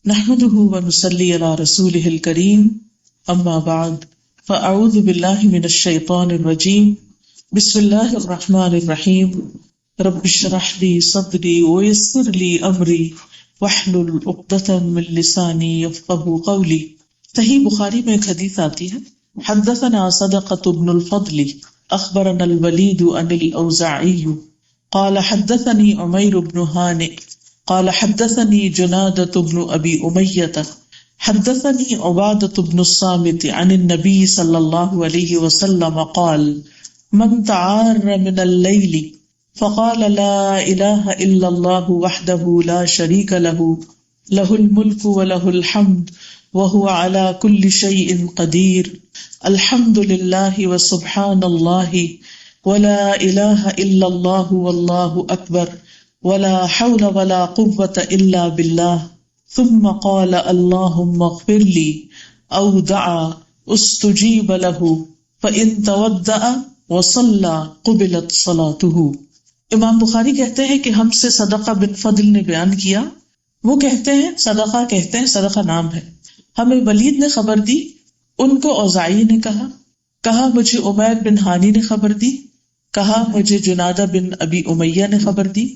نحمده ونصلي على رسوله الكريم اما بعد فاعوذ بالله من الشيطان الرجيم بسم الله الرحمن الرحيم رب اشرح لي صدري ويسر لي امري واحلل عقدة من لساني يفقهوا قولي. صحیح بخاری میں ایک حدیث آتی ہے، حدثنا صدقة بن الفضل اخبرنا الولید عن الاوزاعی قال حدثني عمیر بن ہانئ قال حدثني جنادة بن أبي أمية حدثني عبادة بن الصامت عن النبي صلى الله عليه وسلم قال من تعار من الليل فقال لا إله إلا الله وحده لا شريك له له الملك وله الحمد وهو على كل شيء قدير الحمد لله وسبحان الله ولا إله إلا الله والله أكبر ولا حول ولا قوة إلا بالله ثم قال اللهم اغفر لي أو دعا استجيب له فإن تودأ وصلى قبلت صلاته. امام بخاری کہتے ہیں کہ ہم سے صدقہ بن فضل نے بیان کیا، وہ کہتے ہیں صدقہ نام ہے، ہمیں ولید نے خبر دی، ان کو اوزاعی نے کہا مجھے عمیر بن ہانی نے خبر دی، کہا مجھے جنادہ بن ابی امیہ نے خبر دی،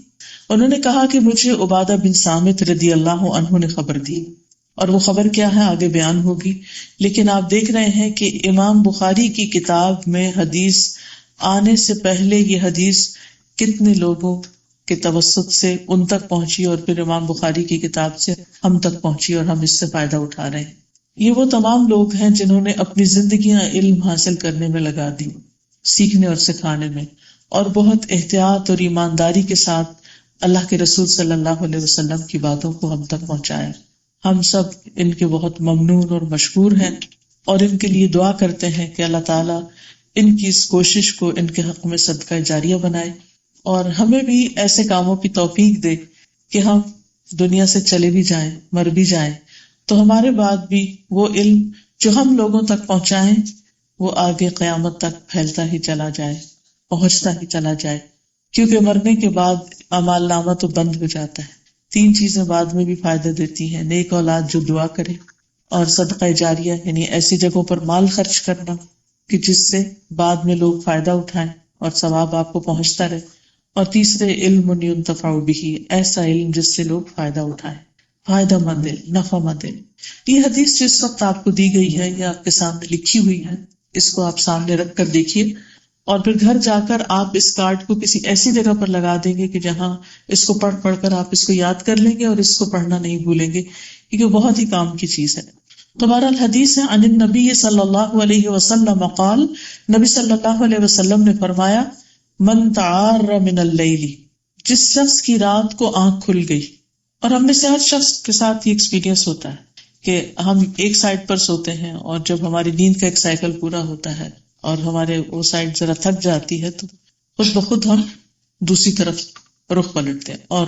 انہوں نے کہا کہ مجھے عبادہ بن صامت رضی اللہ عنہ نے خبر دی، اور وہ خبر کیا ہے آگے بیان ہوگی. لیکن آپ دیکھ رہے ہیں کہ امام بخاری کی کتاب میں حدیث آنے سے پہلے یہ حدیث کتنے لوگوں کے توسط سے ان تک پہنچی اور پھر امام بخاری کی کتاب سے ہم تک پہنچی اور ہم اس سے فائدہ اٹھا رہے ہیں. یہ وہ تمام لوگ ہیں جنہوں نے اپنی زندگیاں علم حاصل کرنے میں لگا دی، سیکھنے اور سکھانے میں، اور بہت احتیاط اور ایمانداری کے ساتھ اللہ کے رسول صلی اللہ علیہ وسلم کی باتوں کو ہم تک پہنچایا. ہم سب ان کے بہت ممنون اور مشکور ہیں اور ان کے لیے دعا کرتے ہیں کہ اللہ تعالیٰ ان کی اس کوشش کو ان کے حق میں صدقہ جاریہ بنائے، اور ہمیں بھی ایسے کاموں کی توفیق دے کہ ہم دنیا سے چلے بھی جائیں، مر بھی جائیں، تو ہمارے بعد بھی وہ علم جو ہم لوگوں تک پہنچائیں وہ آگے قیامت تک پھیلتا ہی چلا جائے، پہنچتا ہی چلا جائے. کیونکہ مرنے کے بعد اعمال نامہ تو بند ہو جاتا ہے. 3 چیزیں بعد میں بھی فائدہ دیتی ہیں: نیک اولاد جو دعا کرے، اور صدقہ جاریہ یعنی ایسی جگہوں پر مال خرچ کرنا کہ جس سے بعد میں لوگ فائدہ اٹھائیں اور ثواب آپ کو پہنچتا رہے، اور تیسرے علم ينتفع به، ایسا علم جس سے لوگ فائدہ اٹھائیں، فائدہ مند علم، نفع مند علم. یہ حدیث جس وقت آپ کو دی گئی ہے یا آپ کے سامنے لکھی ہوئی ہے، اس کو آپ سامنے رکھ کر دیکھیے، اور پھر گھر جا کر آپ اس کارڈ کو کسی ایسی جگہ پر لگا دیں گے کہ جہاں اس کو پڑھ کر آپ اس کو یاد کر لیں گے اور اس کو پڑھنا نہیں بھولیں گے، کیونکہ بہت ہی کام کی چیز ہے. تمہارا الحدیث ہے عن النبی صلی اللہ علیہ وسلم قال، نبی صلی اللہ علیہ وسلم نے فرمایا، من تعار من اللیل، جس شخص کی رات کو آنکھ کھل گئی. اور ہم میں سے ہر شخص کے ساتھ یہ ایکسپیرینس ہوتا ہے کہ ہم ایک سائڈ پر سوتے ہیں، اور جب ہماری نیند کا ایک سائیکل پورا ہوتا ہے اور ہمارے وہ سائڈ ذرا تھک جاتی ہے تو خود بخود ہم دوسری طرف رخ پلٹتے ہیں. اور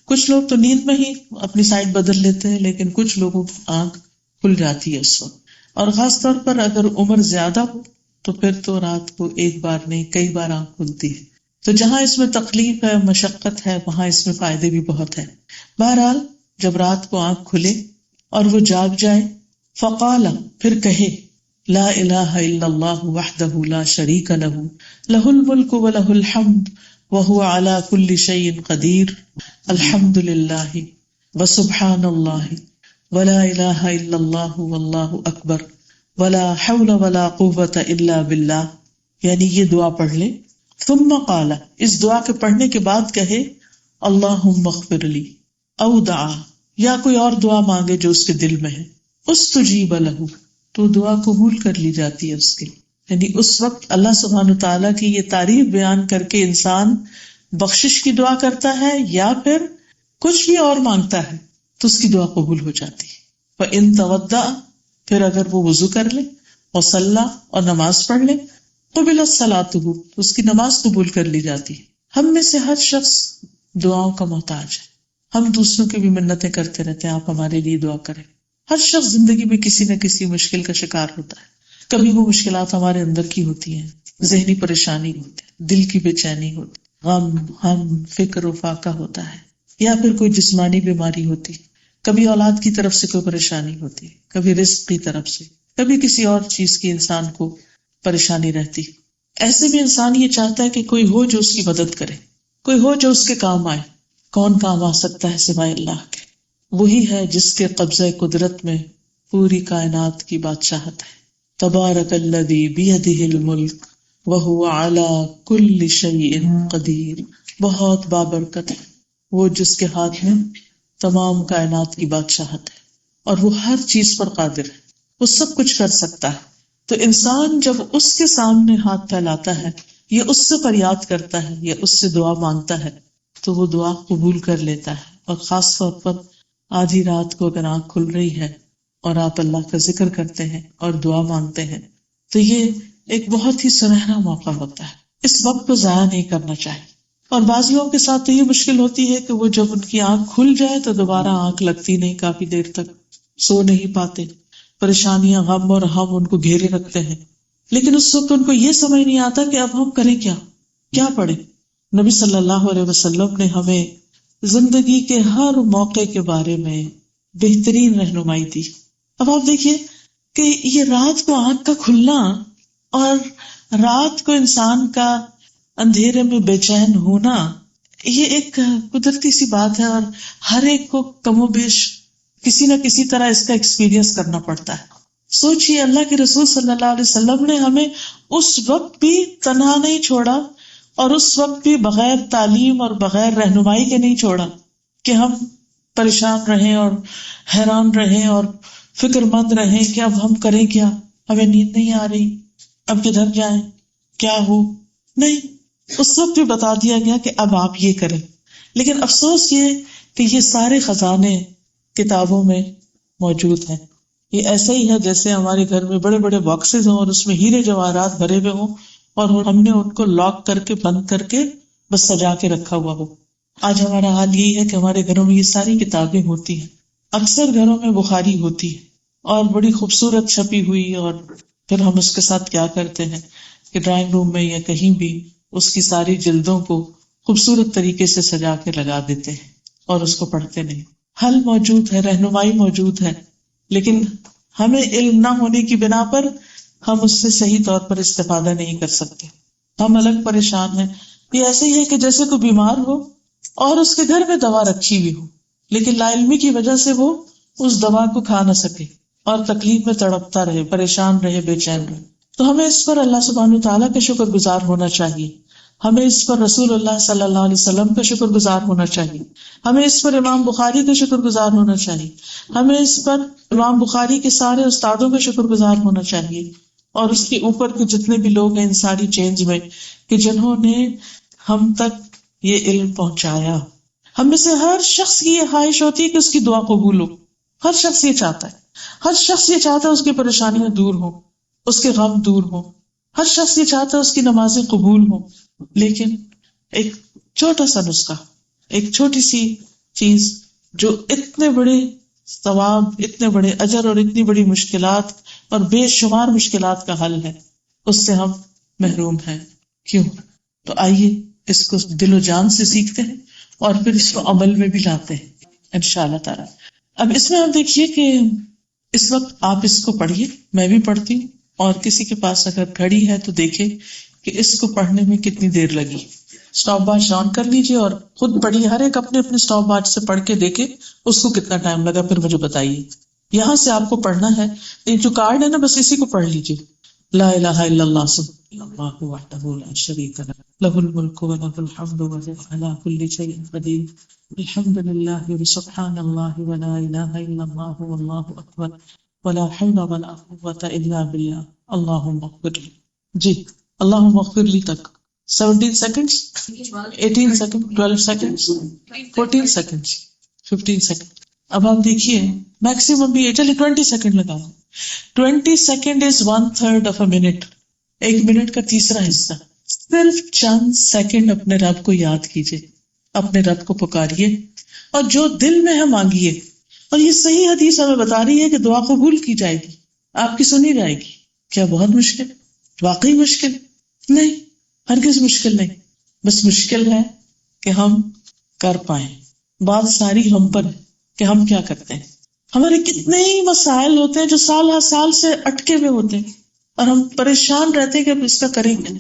کچھ لوگ تو نیند میں ہی اپنی سائڈ بدل لیتے ہیں، لیکن کچھ لوگوں کی آنکھ کھل جاتی ہے اس وقت. اور خاص طور پر اگر عمر زیادہ ہو تو پھر تو رات کو ایک بار نہیں کئی بار آنکھ کھلتی ہے. تو جہاں اس میں تکلیف ہے، مشقت ہے، وہاں اس میں فائدے بھی بہت ہیں. بہرحال جب رات کو آنکھ کھلے اور وہ جاگ جائے، فقال، پھر کہے، لا الہ الا اللہ وحدہ لا شریک لہ لہ الملک ولہ الحمد وہو علی کل شیء قدیر الحمد للہ وسبحان اللہ ولا الہ الا اللہ واللہ اکبر ولا حول ولا قوة الا باللہ. یعنی یہ دعا پڑھ لے. ثم قال، اس دعا کے پڑھنے کے بعد کہے، اللہم اغفر لی، او دعا، یا کوئی اور دعا مانگے جو اس کے دل میں ہے، استجیب لہ، تو دعا قبول کر لی جاتی ہے اس کے. یعنی اس وقت اللہ سبحانہ وتعالیٰ کی یہ تعریف بیان کر کے انسان بخشش کی دعا کرتا ہے یا پھر کچھ بھی اور مانگتا ہے تو اس کی دعا قبول ہو جاتی ہے. فَإِن تَوَضَّأَ، پھر اگر وہ وضو کر لے، وصلى، اور نماز پڑھ لے، قبلت صلاتہ، تو اس کی نماز قبول کر لی جاتی ہے. ہم میں سے ہر شخص دعاؤں کا محتاج ہے. ہم دوسروں کی بھی منتیں کرتے رہتے ہیں، آپ ہمارے لیے دعا کریں. ہر شخص زندگی میں کسی نہ کسی مشکل کا شکار ہوتا ہے. کبھی وہ مشکلات ہمارے اندر کی ہوتی ہیں، ذہنی پریشانی ہوتی ہے، دل کی بے چینی ہوتی، غم، ہم، فکر و فاقہ ہوتا ہے، یا پھر کوئی جسمانی بیماری ہوتی. کبھی اولاد کی طرف سے کوئی پریشانی ہوتی ہے، کبھی رزق کی طرف سے، کبھی کسی اور چیز کی انسان کو پریشانی رہتی. ایسے میں انسان یہ چاہتا ہے کہ کوئی ہو جو اس کی مدد کرے، کوئی ہو جو اس کے کام آئے. کون کام آ سکتا ہے سوائے اللہ کے؟ وہی ہے جس کے قبضہ قدرت میں پوری کائنات کی بادشاہت ہے. تبارک الذی بیدہ الملک وہو علی کل شیء قدیر. بہت بابرکت ہے وہ جس کے ہاتھ میں تمام کائنات کی بادشاہت ہے اور وہ ہر چیز پر قادر ہے، وہ سب کچھ کر سکتا ہے. تو انسان جب اس کے سامنے ہاتھ پھیلاتا ہے یا اس سے فریاد کرتا ہے یا اس سے دعا مانگتا ہے تو وہ دعا قبول کر لیتا ہے. اور خاص طور پر آدھی رات کو اگر آنکھ کھل رہی ہے اور آپ اللہ کا ذکر کرتے ہیں اور دعا مانگتے ہیں تو یہ ایک بہت ہی سنہرا موقع ہوتا ہے. اس وقت کو ضائع نہیں کرنا چاہیے. اور بعض لوگوں کے ساتھ تو یہ مشکل ہوتی ہے کہ وہ جب ان کی آنکھ کھل جائے تو دوبارہ آنکھ لگتی نہیں، کافی دیر تک سو نہیں پاتے، پریشانیاں غم اور ہم ان کو گھیرے رکھتے ہیں. لیکن اس وقت ان کو یہ سمجھ نہیں آتا کہ اب ہم کریں کیا پڑھیں. نبی صلی اللہ علیہ وسلم نے ہمیں زندگی کے ہر موقع کے بارے میں بہترین رہنمائی دی. اب آپ دیکھیے کہ یہ رات کو آنکھ کا کھلنا اور رات کو انسان کا اندھیرے میں بے چین ہونا، یہ ایک قدرتی سی بات ہے اور ہر ایک کو کم و بیش کسی نہ کسی طرح اس کا ایکسپیرینس کرنا پڑتا ہے. سوچئے اللہ کے رسول صلی اللہ علیہ وسلم نے ہمیں اس وقت بھی تنہا نہیں چھوڑا اور اس وقت بھی بغیر تعلیم اور بغیر رہنمائی کے نہیں چھوڑا کہ ہم پریشان رہیں اور حیران رہیں اور فکر مند رہیں کہ اب ہم کریں کیا، ہمیں نیند نہیں آ رہی، اب کدھر جائیں، کیا ہو. نہیں، اس وقت بھی بتا دیا گیا کہ اب آپ یہ کریں. لیکن افسوس یہ کہ یہ سارے خزانے کتابوں میں موجود ہیں. یہ ایسا ہی ہے جیسے ہمارے گھر میں بڑے بڑے باکسز ہوں اور اس میں ہیرے جواہرات بھرے ہوئے ہوں اور ہم نے ان کو لاک کر کے بند کر کے بس سجا کے رکھا ہوا ہو. آج ہمارا حال یہی ہے کہ ہمارے گھروں میں یہ ساری کتابیں ہوتی ہیں. اکثر گھروں میں بخاری ہوتی ہے اور بڑی خوبصورت چھپی ہوئی، اور پھر ہم اس کے ساتھ کیا کرتے ہیں کہ ڈرائنگ روم میں یا کہیں بھی اس کی ساری جلدوں کو خوبصورت طریقے سے سجا کے لگا دیتے ہیں اور اس کو پڑھتے نہیں. حل موجود ہے، رہنمائی موجود ہے، لیکن ہمیں علم نہ ہونے کی بنا پر ہم اس سے صحیح طور پر استفادہ نہیں کر سکتے. ہم الگ پریشان ہیں. یہ ایسے ہی ہے کہ جیسے کوئی بیمار ہو اور اس کے گھر میں دوا رکھی ہوئی ہو لیکن لا علمی کی وجہ سے وہ اس دوا کو کھا نہ سکے اور تکلیف میں تڑپتا رہے، پریشان رہے، بے چین رہے. تو ہمیں اس پر اللہ سبحانہ تعالیٰ کا شکر گزار ہونا چاہیے. ہمیں اس پر رسول اللہ صلی اللہ علیہ وسلم کا شکر گزار ہونا چاہیے. ہمیں اس پر امام بخاری کا شکر گزار ہونا چاہیے. ہمیں اس پر امام بخاری کے سارے استادوں کا شکر گزار ہونا چاہیے اور اس کے اوپر کے جتنے بھی لوگ ہیں ان ساری چینج میں کہ جنہوں نے ہم تک یہ علم پہنچایا. ہم میں سے ہر شخص کی یہ خواہش ہوتی ہے کہ اس کی دعا قبول ہو. ہر شخص یہ چاہتا ہے، ہر شخص یہ چاہتا ہے اس کی پریشانیاں دور ہوں، اس کے غم دور ہوں. ہر شخص یہ چاہتا ہے اس کی نمازیں قبول ہوں. لیکن ایک چھوٹا سا نسخہ، ایک چھوٹی سی چیز جو اتنے بڑے ثواب، اتنے بڑے اجر اور اتنی بڑی مشکلات اور بے شمار مشکلات کا حل ہے، اس سے ہم محروم ہیں. کیوں؟ تو آئیے اس کو دل و جان سے سیکھتے ہیں اور پھر اس کو عمل میں بھی لاتے ہیں انشاءاللہ تعالی. اب اس میں آپ دیکھیے کہ اس وقت آپ اس کو پڑھیے، میں بھی پڑھتی ہوں، اور کسی کے پاس اگر گھڑی ہے تو دیکھے کہ اس کو پڑھنے میں کتنی دیر لگی. اسٹاپ واچ آن کر لیجیے اور خود پڑھیے. ہر ایک اپنے اپنے اسٹاپ واچ سے پڑھ کے دیکھے اس کو کتنا ٹائم لگا، پھر مجھے بتائیے. یہاں سے آپ کو پڑھنا ہے، یہ جو کارڈ ہے نا بس اسی کو پڑھ لیجیے. لا الہ الا اللہ سبحان اللہ وحدہ لا شریک لہ لہ الملک ولہ الحمد وہو علی کل شیء قدیر. الحمد للہ سبحان اللہ ولا الہ الا اللہ واللہ اکبر ولا حول ولا قوة الا باللہ اللہم اغفر لی. جی اللہم اغفر لی تک 17 seconds 18 seconds 12 seconds 14 seconds 15 seconds. اب آپ دیکھیے میکسیمم بھی چلیے 20 سیکنڈ لگاؤ. 20 seconds is 1/3 of a minute. 1 minute کا تیسرا حصہ. صرف چند سیکنڈ اپنے رب کو یاد کیجیے، اپنے رب کو پکاریے اور جو دل میں ہے مانگیے. اور یہ صحیح حدیث ہمیں بتا رہی ہے کہ دعا قبول کی جائے گی، آپ کی سنی جائے گی. کیا بہت مشکل؟ واقعی مشکل نہیں، ہرگز مشکل نہیں. بس مشکل ہے کہ ہم کر پائیں. بات ساری ہم پر ہے کہ ہم کیا کرتے ہیں. ہمارے کتنے ہی مسائل ہوتے ہیں جو سال ہر سال سے اٹکے ہوئے ہوتے ہیں اور ہم پریشان رہتے ہیں کہ اب اس کا کریں گے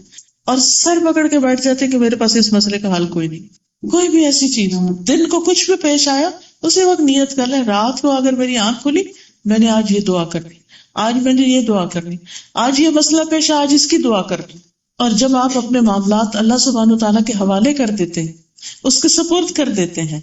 اور سر پکڑ کے بیٹھ جاتے ہیں کہ میرے پاس اس مسئلے کا حل کوئی نہیں. کوئی بھی ایسی چیز دن کو کچھ بھی پیش آیا اسی وقت نیت کر لیں. رات کو اگر میری آنکھ کھلی میں نے آج یہ دعا کرنی, آج میں نے یہ دعا کرنی, آج یہ مسئلہ پیش آیا, آج اس کی دعا کرنی. اور جب آپ اپنے معاملات اللہ سبحانہ و تعالیٰ کے حوالے کر دیتے ہیں, اس کے سپرد کر دیتے ہیں,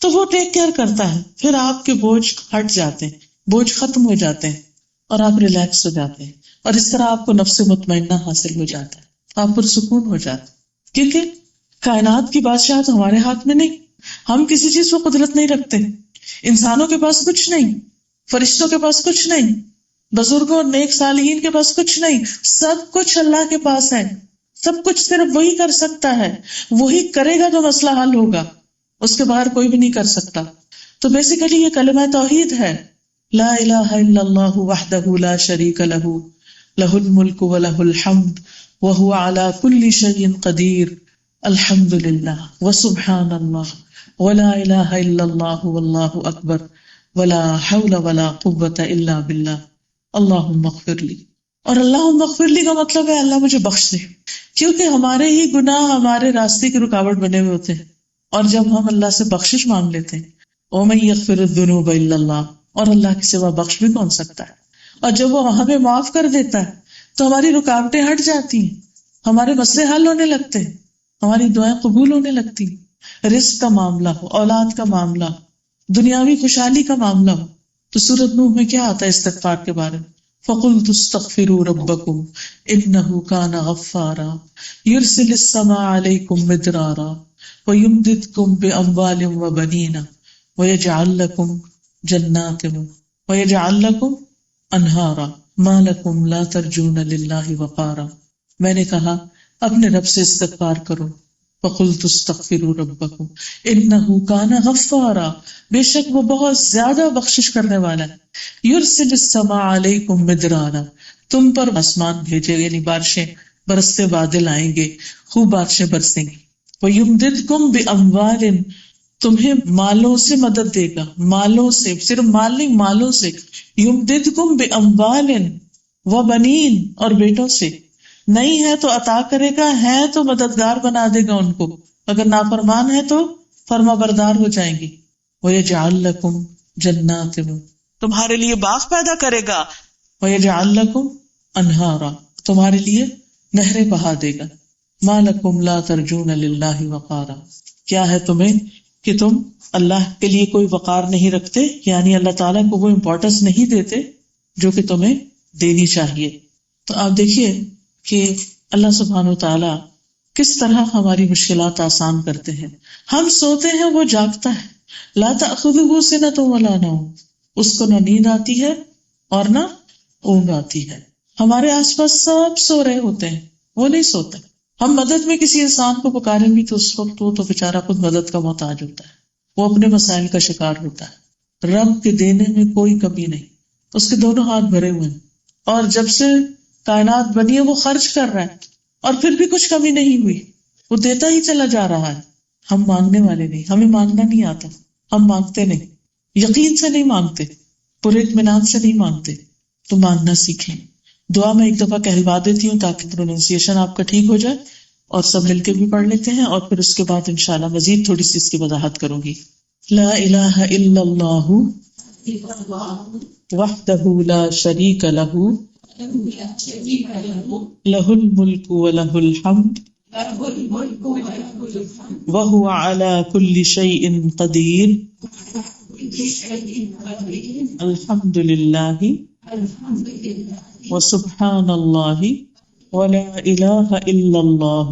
تو وہ ٹیک کیئر کرتا ہے. پھر آپ کے بوجھ ہٹ جاتے ہیں, بوجھ ختم ہو جاتے ہیں اور آپ ریلیکس ہو جاتے ہیں. اور اس طرح آپ کو نفس مطمئنہ حاصل ہو جاتا ہے, آپ پرسکون ہو جاتے ہیں. کیونکہ کائنات کی بادشاہت ہمارے ہاتھ میں نہیں, ہم کسی چیز کو قدرت نہیں رکھتے. انسانوں کے پاس کچھ نہیں, فرشتوں کے پاس کچھ نہیں, بزرگوں اور نیک صالحین کے پاس کچھ نہیں. سب کچھ اللہ کے پاس ہے. سب کچھ صرف وہی کر سکتا ہے, وہی کرے گا جو مسئلہ حل ہوگا, اس کے باہر کوئی بھی نہیں کر سکتا. تو بیسیکلی یہ کلمہ توحید ہے, لا الہ الا اللہ وحدہ لا شریک لہ لہ الملک ولہ الحمد وہو علی کل شیء قدیر الحمد للہ وسبحان اللہ ولا الہ الا اللہ واللہ اکبر ولا حول ولا قوۃ الا باللہ اللہم اغفر لی. اور اللہم اغفر لی کا مطلب ہے اللہ مجھے بخش دے, کیونکہ ہمارے ہی گناہ ہمارے راستے کی رکاوٹ بنے ہوئے ہوتے ہیں. اور جب ہم اللہ سے بخشش مانگ لیتے ہیں, وَمَن يَغْفِرُ الذُّنُوبَ إِلَّا اللَّهُ, اور اللہ کے سوا بخش بھی کون سکتا ہے. اور جب وہ ہمیں معاف کر دیتا ہے تو ہماری رکاوٹیں ہٹ جاتی ہیں, ہمارے مسئلے حل ہونے لگتے ہیں, ہماری دعائیں قبول ہونے لگتی ہیں. رزق کا معاملہ ہو, اولاد کا معاملہ ہو, دنیاوی خوشحالی کا معاملہ ہو. تو سورۃ نوح میں کیا آتا ہے استغفار کے بارے میں؟ فَقُلْتُ اسْتَغْفِرُوا رَبَّكُمْ إِنَّهُ كَانَ غَفَّارًا يُرْسِلِ السَّمَاءَ عَلَيْكُمْ مِدْرَارًا وَيُمْدِدْكُمْ بِأَمْوَالٍ وَبَنِينَ وَيَجْعَلْ لَكُمْ جَنَّاتٍ وَيَجْعَلْ لَكُمْ أَنْهَارًا مَا لَكُمْ لَا تَرْجُونَ لِلَّهِ وَقَارًا. میں نے کہا اپنے رب سے استغفار کرو. فَقُلْتُ اسْتَغْفِرُوا رَبَّكُمْ إِنَّهُ كَانَ غَفَّارًا, بے شک وہ بہت زیادہ بخشش کرنے والا ہے. يُرْسِلِ السَّمَاءَ عَلَيْكُمْ مِدْرَارًا, تم پر آسمان بھیجے, یعنی بارشیں برستے بادل آئیں گے, خوب بارشیں برسیں گی. وَيُمْدِدْكُمْ بِأَمْوَالٍ, تمہیں مالوں سے مدد دے گا, مالوں سے, صرف مال نہیں, مالوں سے. یمددکم باموال وبنین, اور بیٹوں سے. نہیں ہے تو عطا کرے گا, ہے تو مددگار بنا دے گا ان کو, اگر نافرمان ہے تو فرما بردار ہو جائیں گی. وَيَجْعَلْ لَكُمْ جَنَّاتٍ, تمہارے لیے باغ پیدا کرے گا. وَيَجْعَلْ لَكُمْ أَنْهَارًا, تمہارے لیے نہریں بہا دے گا. مَا لَكُمْ لَا تَرْجُونَ لِلَّهِ وَقَارًا, کیا ہے تمہیں کہ تم اللہ کے لیے کوئی وقار نہیں رکھتے, یعنی اللہ تعالیٰ کو وہ امپورٹنس نہیں دیتے جو کہ تمہیں دینی چاہیے. تو آپ دیکھیے کہ اللہ سبحانہ و تعالیٰ کس طرح ہماری مشکلات آسان کرتے ہیں. ہم سوتے ہیں وہ جاگتا ہے. لا تأخذہ سنۃ ولا نوم, اس کو نہ نیند آتی ہے اور نہ اونگ آتی ہے. ہمارے آس پاس سب سو رہے ہوتے ہیں, وہ نہیں سوتا. ہم مدد میں کسی انسان کو پکاریں بھی تو اس وقت وہ تو بیچارہ خود مدد کا محتاج ہوتا ہے, وہ اپنے مسائل کا شکار ہوتا ہے. رب کے دینے میں کوئی کمی نہیں, اس کے دونوں ہاتھ بھرے ہوئے ہیں, اور جب سے کائنات بنی ہے وہ خرچ کر رہا ہے, اور پھر بھی کچھ کمی نہیں ہوئی, وہ دیتا ہی چلا جا رہا ہے. ہم مانگنے والے نہیں, ہمیں مانگنا نہیں آتا, ہم مانگتے نہیں, یقین سے نہیں مانگتے, پورے اطمینان سے نہیں مانگتے. تو مانگنا سیکھیں. دعا میں ایک دفعہ کہلوا دیتی ہوں تاکہ پروننسیشن آپ کا ٹھیک ہو جائے, اور سب مل کے بھی پڑھ لیتے ہیں, اور پھر اس کے بعد انشاءاللہ مزید تھوڑی سی اس کی وضاحت کروں گی. لا الہ الا اللہ وحدہ لا شریک لہ لہ الملک ولہ الحمد وہو علی کل شیء قدیر الحمد للہ وسبحان اللہ ولا الہ الا اللہ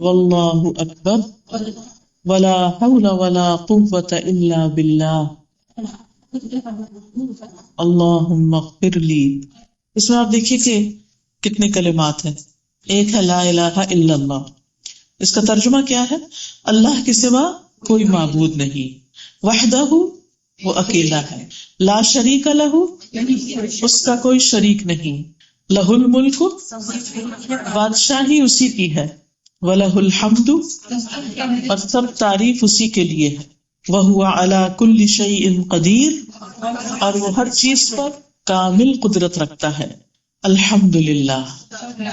واللہ اکبر ولا حول ولا قوة الا باللہ اللہم اغفر لی. اس میں آپ دیکھیے کہ کتنے کلمات ہیں. ایک ہے لا الہ الا اللہ, اس کا ترجمہ کیا ہے؟ اللہ کے سوا کوئی معبود نہیں. وحدہ, وہ اکیلا ہے. لا شریک لہ, اس کا کوئی شریک نہیں. لہ الملک, بادشاہی اسی کی ہے. وَلَهُ الْحَمْدُ, اور سب تعریف اسی کے لیے ہے. وَهُوَ عَلَى كُلِّ شَيْءٍ قَدِيرٌ، اور وہ ہر چیز پر کامل قدرت رکھتا ہے. الحمدللہ،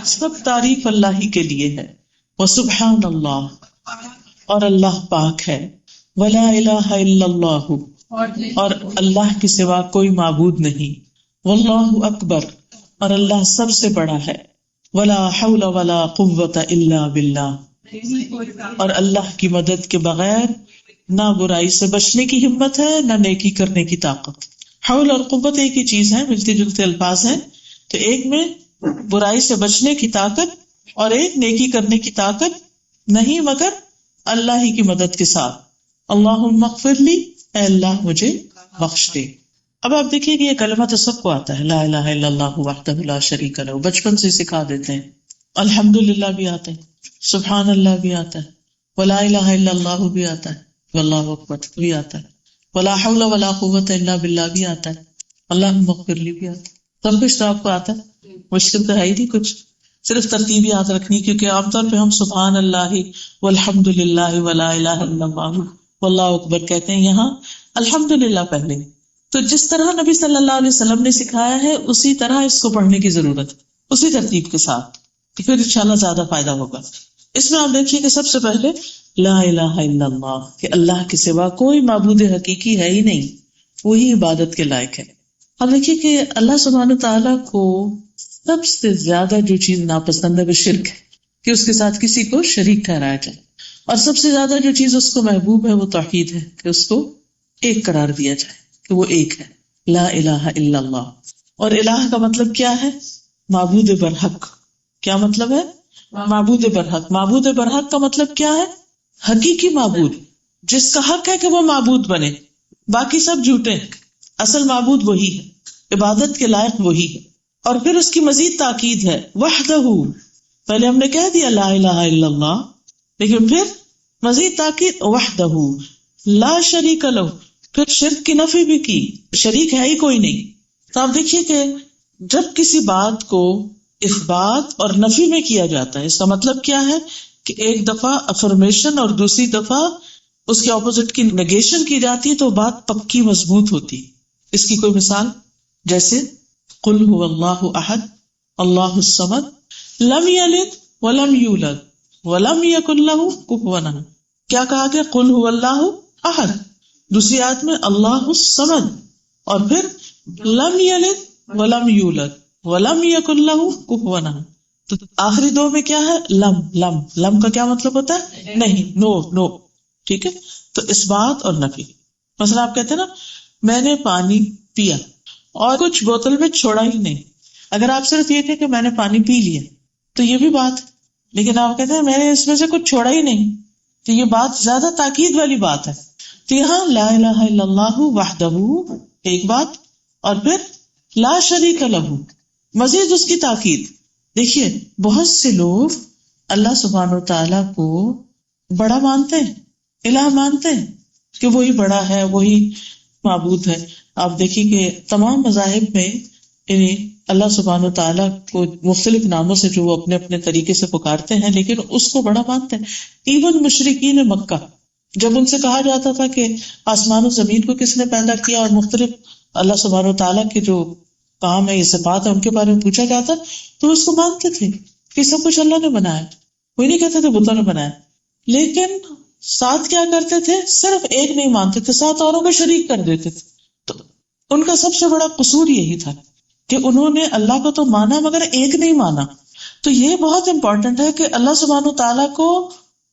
سب تعریف اللہ ہی کے لیے ہے. وسبحان اللہ، اور اللہ پاک ہے. ولا الہ الا اللہ، اور اللہ کے سوا کوئی معبود نہیں. واللہ اکبر، اور اللہ سب سے بڑا ہے. ولا حول ولا قوة الا باللہ، اور اللہ کی مدد کے بغیر نہ برائی سے بچنے کی ہمت ہے نہ نیکی کرنے کی طاقت. حول اور قوت ایک ہی چیز ہے، ملتے جلتے الفاظ ہیں. تو ایک میں برائی سے بچنے کی طاقت اور ایک نیکی کرنے کی طاقت نہیں، مگر اللہ ہی کی مدد کے ساتھ. اللہم اغفر لی، اے اللہ مجھے بخش دے. اب آپ دیکھیے کہ یہ کلمہ تو سب کو آتا ہے، لا الہ الا اللہ وحدہ لا شریک لہ، بچپن سے سکھا دیتے ہیں. الحمدللہ بھی آتا ہے، سبحان اللہ بھی آتا ہے، ولا الہ الا اللہ بھی آتا ہے، واللہ اکبر بھی آتا ہے، ولا حول ولا قوت الا باللہ بھی آتا ہے، اللہم اغفر لی بھی آتا ہے. سب کچھ تو آپ کو آتا ہے، مشکل تو ہے ہی نہیں کچھ، صرف ترتیب یاد رکھنی. کیونکہ عام طور پہ ہم سبحان اللہ والحمدللہ ولا الہ الا اللہ واللہ اکبر کہتے ہیں، یہاں الحمدللہ پہلے. تو جس طرح نبی صلی اللہ علیہ وسلم نے سکھایا ہے اسی طرح اس کو پڑھنے کی ضرورت ہے، اسی ترتیب کے ساتھ، تو پھر انشاءاللہ زیادہ فائدہ ہوگا. اس میں آپ دیکھیے کہ سب سے پہلے لا الہ الا اللہ، کہ اللہ کے سوا کوئی معبود حقیقی ہے ہی نہیں، وہی عبادت کے لائق ہے. اب دیکھیے کہ اللہ سبحانہ تعالیٰ کو سب سے زیادہ جو چیز ناپسند ہے وہ شرک ہے، کہ اس کے ساتھ کسی کو شریک ٹھہرایا جائے. اور سب سے زیادہ جو چیز اس کو محبوب ہے وہ توحید ہے، کہ اس کو ایک قرار دیا جائے، کہ وہ ایک ہے، لا الہ الا اللہ. اور الہ کا مطلب کیا ہے؟ معبود برحق. کیا مطلب ہے؟ معبود برحق. معبود برحق کا مطلب کیا ہے؟ حقیقی معبود، جس کا حق ہے کہ وہ معبود بنے، باقی سب جھوٹے ہیں. اصل معبود وہی ہے، عبادت کے لائق وہی ہے. اور پھر اس کی مزید تاکید ہے وحدہ. پہلے ہم نے کہہ دیا لا الہ الا اللہ، لیکن پھر مزید تاکید وحدہ لا شریک لہ، پھر شرک کی نفی بھی کی، شریک ہے ہی کوئی نہیں. تو آپ دیکھیے کہ جب کسی بات کو اثبات اور نفی میں کیا جاتا ہے، اس کا مطلب کیا ہے کہ ایک دفعہ افرمیشن اور دوسری دفعہ اس کے اپوزٹ کی نیگیشن کی جاتی ہے تو بات پکی مضبوط ہوتی. اس کی کوئی مثال جیسے قل هو اللہ احد اللہ الصمد لم یلد ولم یولد ولم یکن لہ کفوا احد. کیا کہا گیا؟ قل هو اللہ احد. دوسری آیت میں اللہ الصمد، اور پھر لم یلد ولم یولد ولم یکن لہ کفوا احد. تو آخری دو میں کیا ہے؟ لم. لم لم کا کیا مطلب ہوتا ہے؟ نہیں، نو نو. ٹھیک ہے، تو اثبات اور نفی. مثلا آپ کہتے ہیں نا میں نے پانی پیا اور کچھ بوتل میں چھوڑا ہی نہیں. اگر آپ صرف یہ کہ میں نے پانی پی لیا تو یہ بھی بات ہے، لیکن آپ کہتے ہیں میں نے اس میں سے کچھ چھوڑا ہی نہیں، تو یہ بات زیادہ تاکید والی بات ہے. تو یہاں لا الہ الا اللہ وحدہ ایک بات، اور پھر لا شریک لہ مزید اس کی تاکید. دیکھیے بہت سے لوگ اللہ سبحانہ و تعالیٰ کو بڑا مانتے ہیں، الہ مانتے ہیں کہ وہی بڑا ہے، وہی معبود ہے. آپ دیکھیے کہ تمام مذاہب میں یعنی اللہ سبحانہ و تعالیٰ کو مختلف ناموں سے جو وہ اپنے اپنے طریقے سے پکارتے ہیں، لیکن اس کو بڑا مانتے ہیں. ایون مشرکین مکہ جب ان سے کہا جاتا تھا کہ آسمان و زمین کو کس نے پیدا کیا اور مختلف اللہ سبحانہ و تعالیٰ کے جو کام ہے، یہ صفات ہے، ان کے بارے میں پوچھا جاتا تو اس کو مانتے تھے کہ سب کچھ اللہ نے بنایا. وہی نہیں کہتے تھے بتوں نے بنایا، لیکن ساتھ کیا کرتے تھے؟ صرف ایک نہیں مانتے تھے، ساتھ اوروں کو شریک کر دیتے تھے. تو ان کا سب سے بڑا قصور یہی تھا کہ انہوں نے اللہ کو تو مانا مگر ایک نہیں مانا. تو یہ بہت امپورٹنٹ ہے کہ اللہ سبحانہ تعالیٰ کو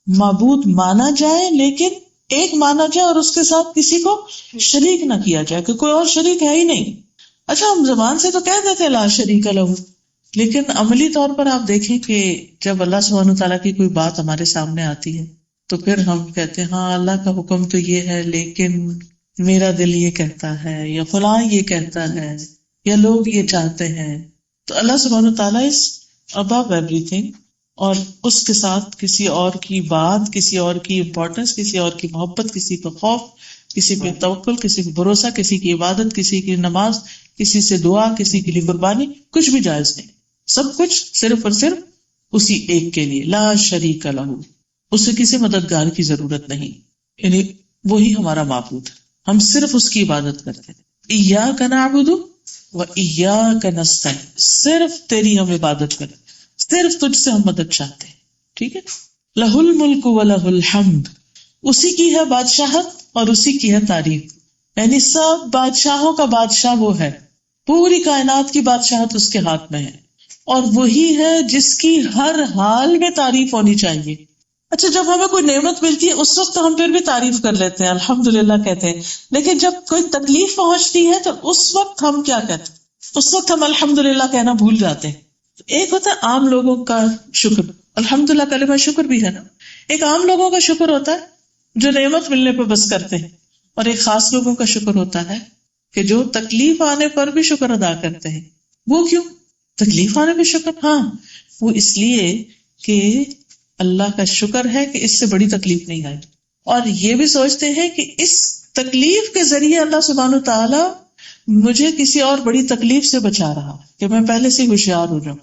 معبود مانا جائے، لیکن ایک مانا جائے اور اس کے ساتھ کسی کو شریک نہ کیا جائے کہ کوئی اور شریک ہے ہی نہیں. اچھا ہم زبان سے تو کہہ دیتے لا شریک لہ، لیکن عملی طور پر آپ دیکھیں کہ جب اللہ سبحانہ تعالیٰ کی کوئی بات ہمارے سامنے آتی ہے تو پھر ہم کہتے ہیں ہاں اللہ کا حکم تو یہ ہے لیکن میرا دل یہ کہتا ہے، یا فلاں یہ کہتا ہے، یا لوگ یہ چاہتے ہیں. تو اللہ سبحانہ تعالیٰ از ابو ایوری تھنگ، اور اس کے ساتھ کسی اور کی بات، کسی اور کی امپورٹنس، کسی اور کی محبت، کسی کا خوف، کسی پہ توکل، کسی پہ بھروسہ، کسی کی عبادت، کسی کی نماز، کسی سے دعا، کسی کے لیے قربانی، کچھ بھی جائز نہیں. سب کچھ صرف اور صرف اسی ایک کے لیے، لا شریک لہ، اسے کسی مددگار کی ضرورت نہیں. یعنی وہی ہمارا معبود ہے، ہم صرف اس کی عبادت کرتے ہیں. ایاک نعبد و ایاک نستعین، صرف تیری ہم عبادت کریں، صرف تجھ سے ہم مدد چاہتے ہیں. ٹھیک ہے. لہ الملک و لہ الحمد، اسی کی ہے بادشاہت اور اسی کی ہے تعریف. یعنی سب بادشاہوں کا بادشاہ وہ ہے، پوری کائنات کی بادشاہت اس کے ہاتھ میں ہے، اور وہی ہے جس کی ہر حال میں تعریف ہونی چاہیے. اچھا، جب ہمیں کوئی نعمت ملتی ہے اس وقت ہم پھر بھی تعریف کر لیتے ہیں، الحمدللہ کہتے ہیں، لیکن جب کوئی تکلیف پہنچتی ہے تو اس وقت ہم کیا کہتے ہیں؟ اس وقت ہم الحمدللہ کہنا بھول جاتے ہیں. ایک ہوتا ہے عام لوگوں کا شکر، الحمدللہ کلمہ شکر بھی ہے نا. ایک عام لوگوں کا شکر ہوتا ہے جو نعمت ملنے پہ بس کرتے ہیں، اور ایک خاص لوگوں کا شکر ہوتا ہے کہ جو تکلیف آنے پر بھی شکر ادا کرتے ہیں. وہ کیوں تکلیف آنے پہ شکر؟ ہاں، وہ اس لیے کہ اللہ کا شکر ہے کہ اس سے بڑی تکلیف نہیں آئی، اور یہ بھی سوچتے ہیں کہ اس تکلیف کے ذریعے اللہ سبحانہ تعالی مجھے کسی اور بڑی تکلیف سے بچا رہا کہ میں پہلے سے ہوشیار ہو جاؤں.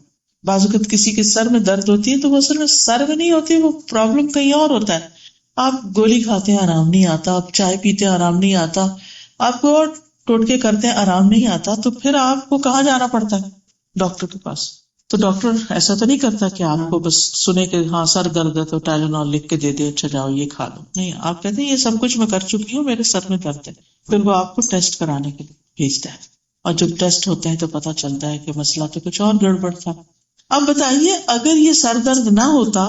بعض اوقات کسی کے سر میں درد ہوتی ہے تو وہ اصل میں سر میں نہیں ہوتی، وہ پرابلم کہیں اور ہوتا ہے. آپ گولی کھاتے ہیں آرام نہیں آتا، آپ چائے پیتے ہیں آرام نہیں آتا، آپ کو ٹوٹکے کرتے ہیں آرام نہیں آتا، تو پھر آپ کو کہاں جانا پڑتا ہے؟ ڈاکٹر کے پاس. تو ڈاکٹر ایسا تو نہیں کرتا کہ آپ کو بس سنے کہ ہاں سر درد ہے تو ٹائلینول لکھ کے دے دے، اچھا جاؤ یہ کھا لو. نہیں، آپ کہتے ہیں یہ سب کچھ میں کر چکی ہوں، میرے سر میں درد ہے. پھر وہ آپ کو ٹیسٹ کرانے کے لیے بھیجتا ہے، اور جب ٹیسٹ ہوتے ہیں تو پتا چلتا ہے کہ مسئلہ تو کچھ اور گڑبڑ تھا. اب بتائیے اگر یہ سر درد نہ ہوتا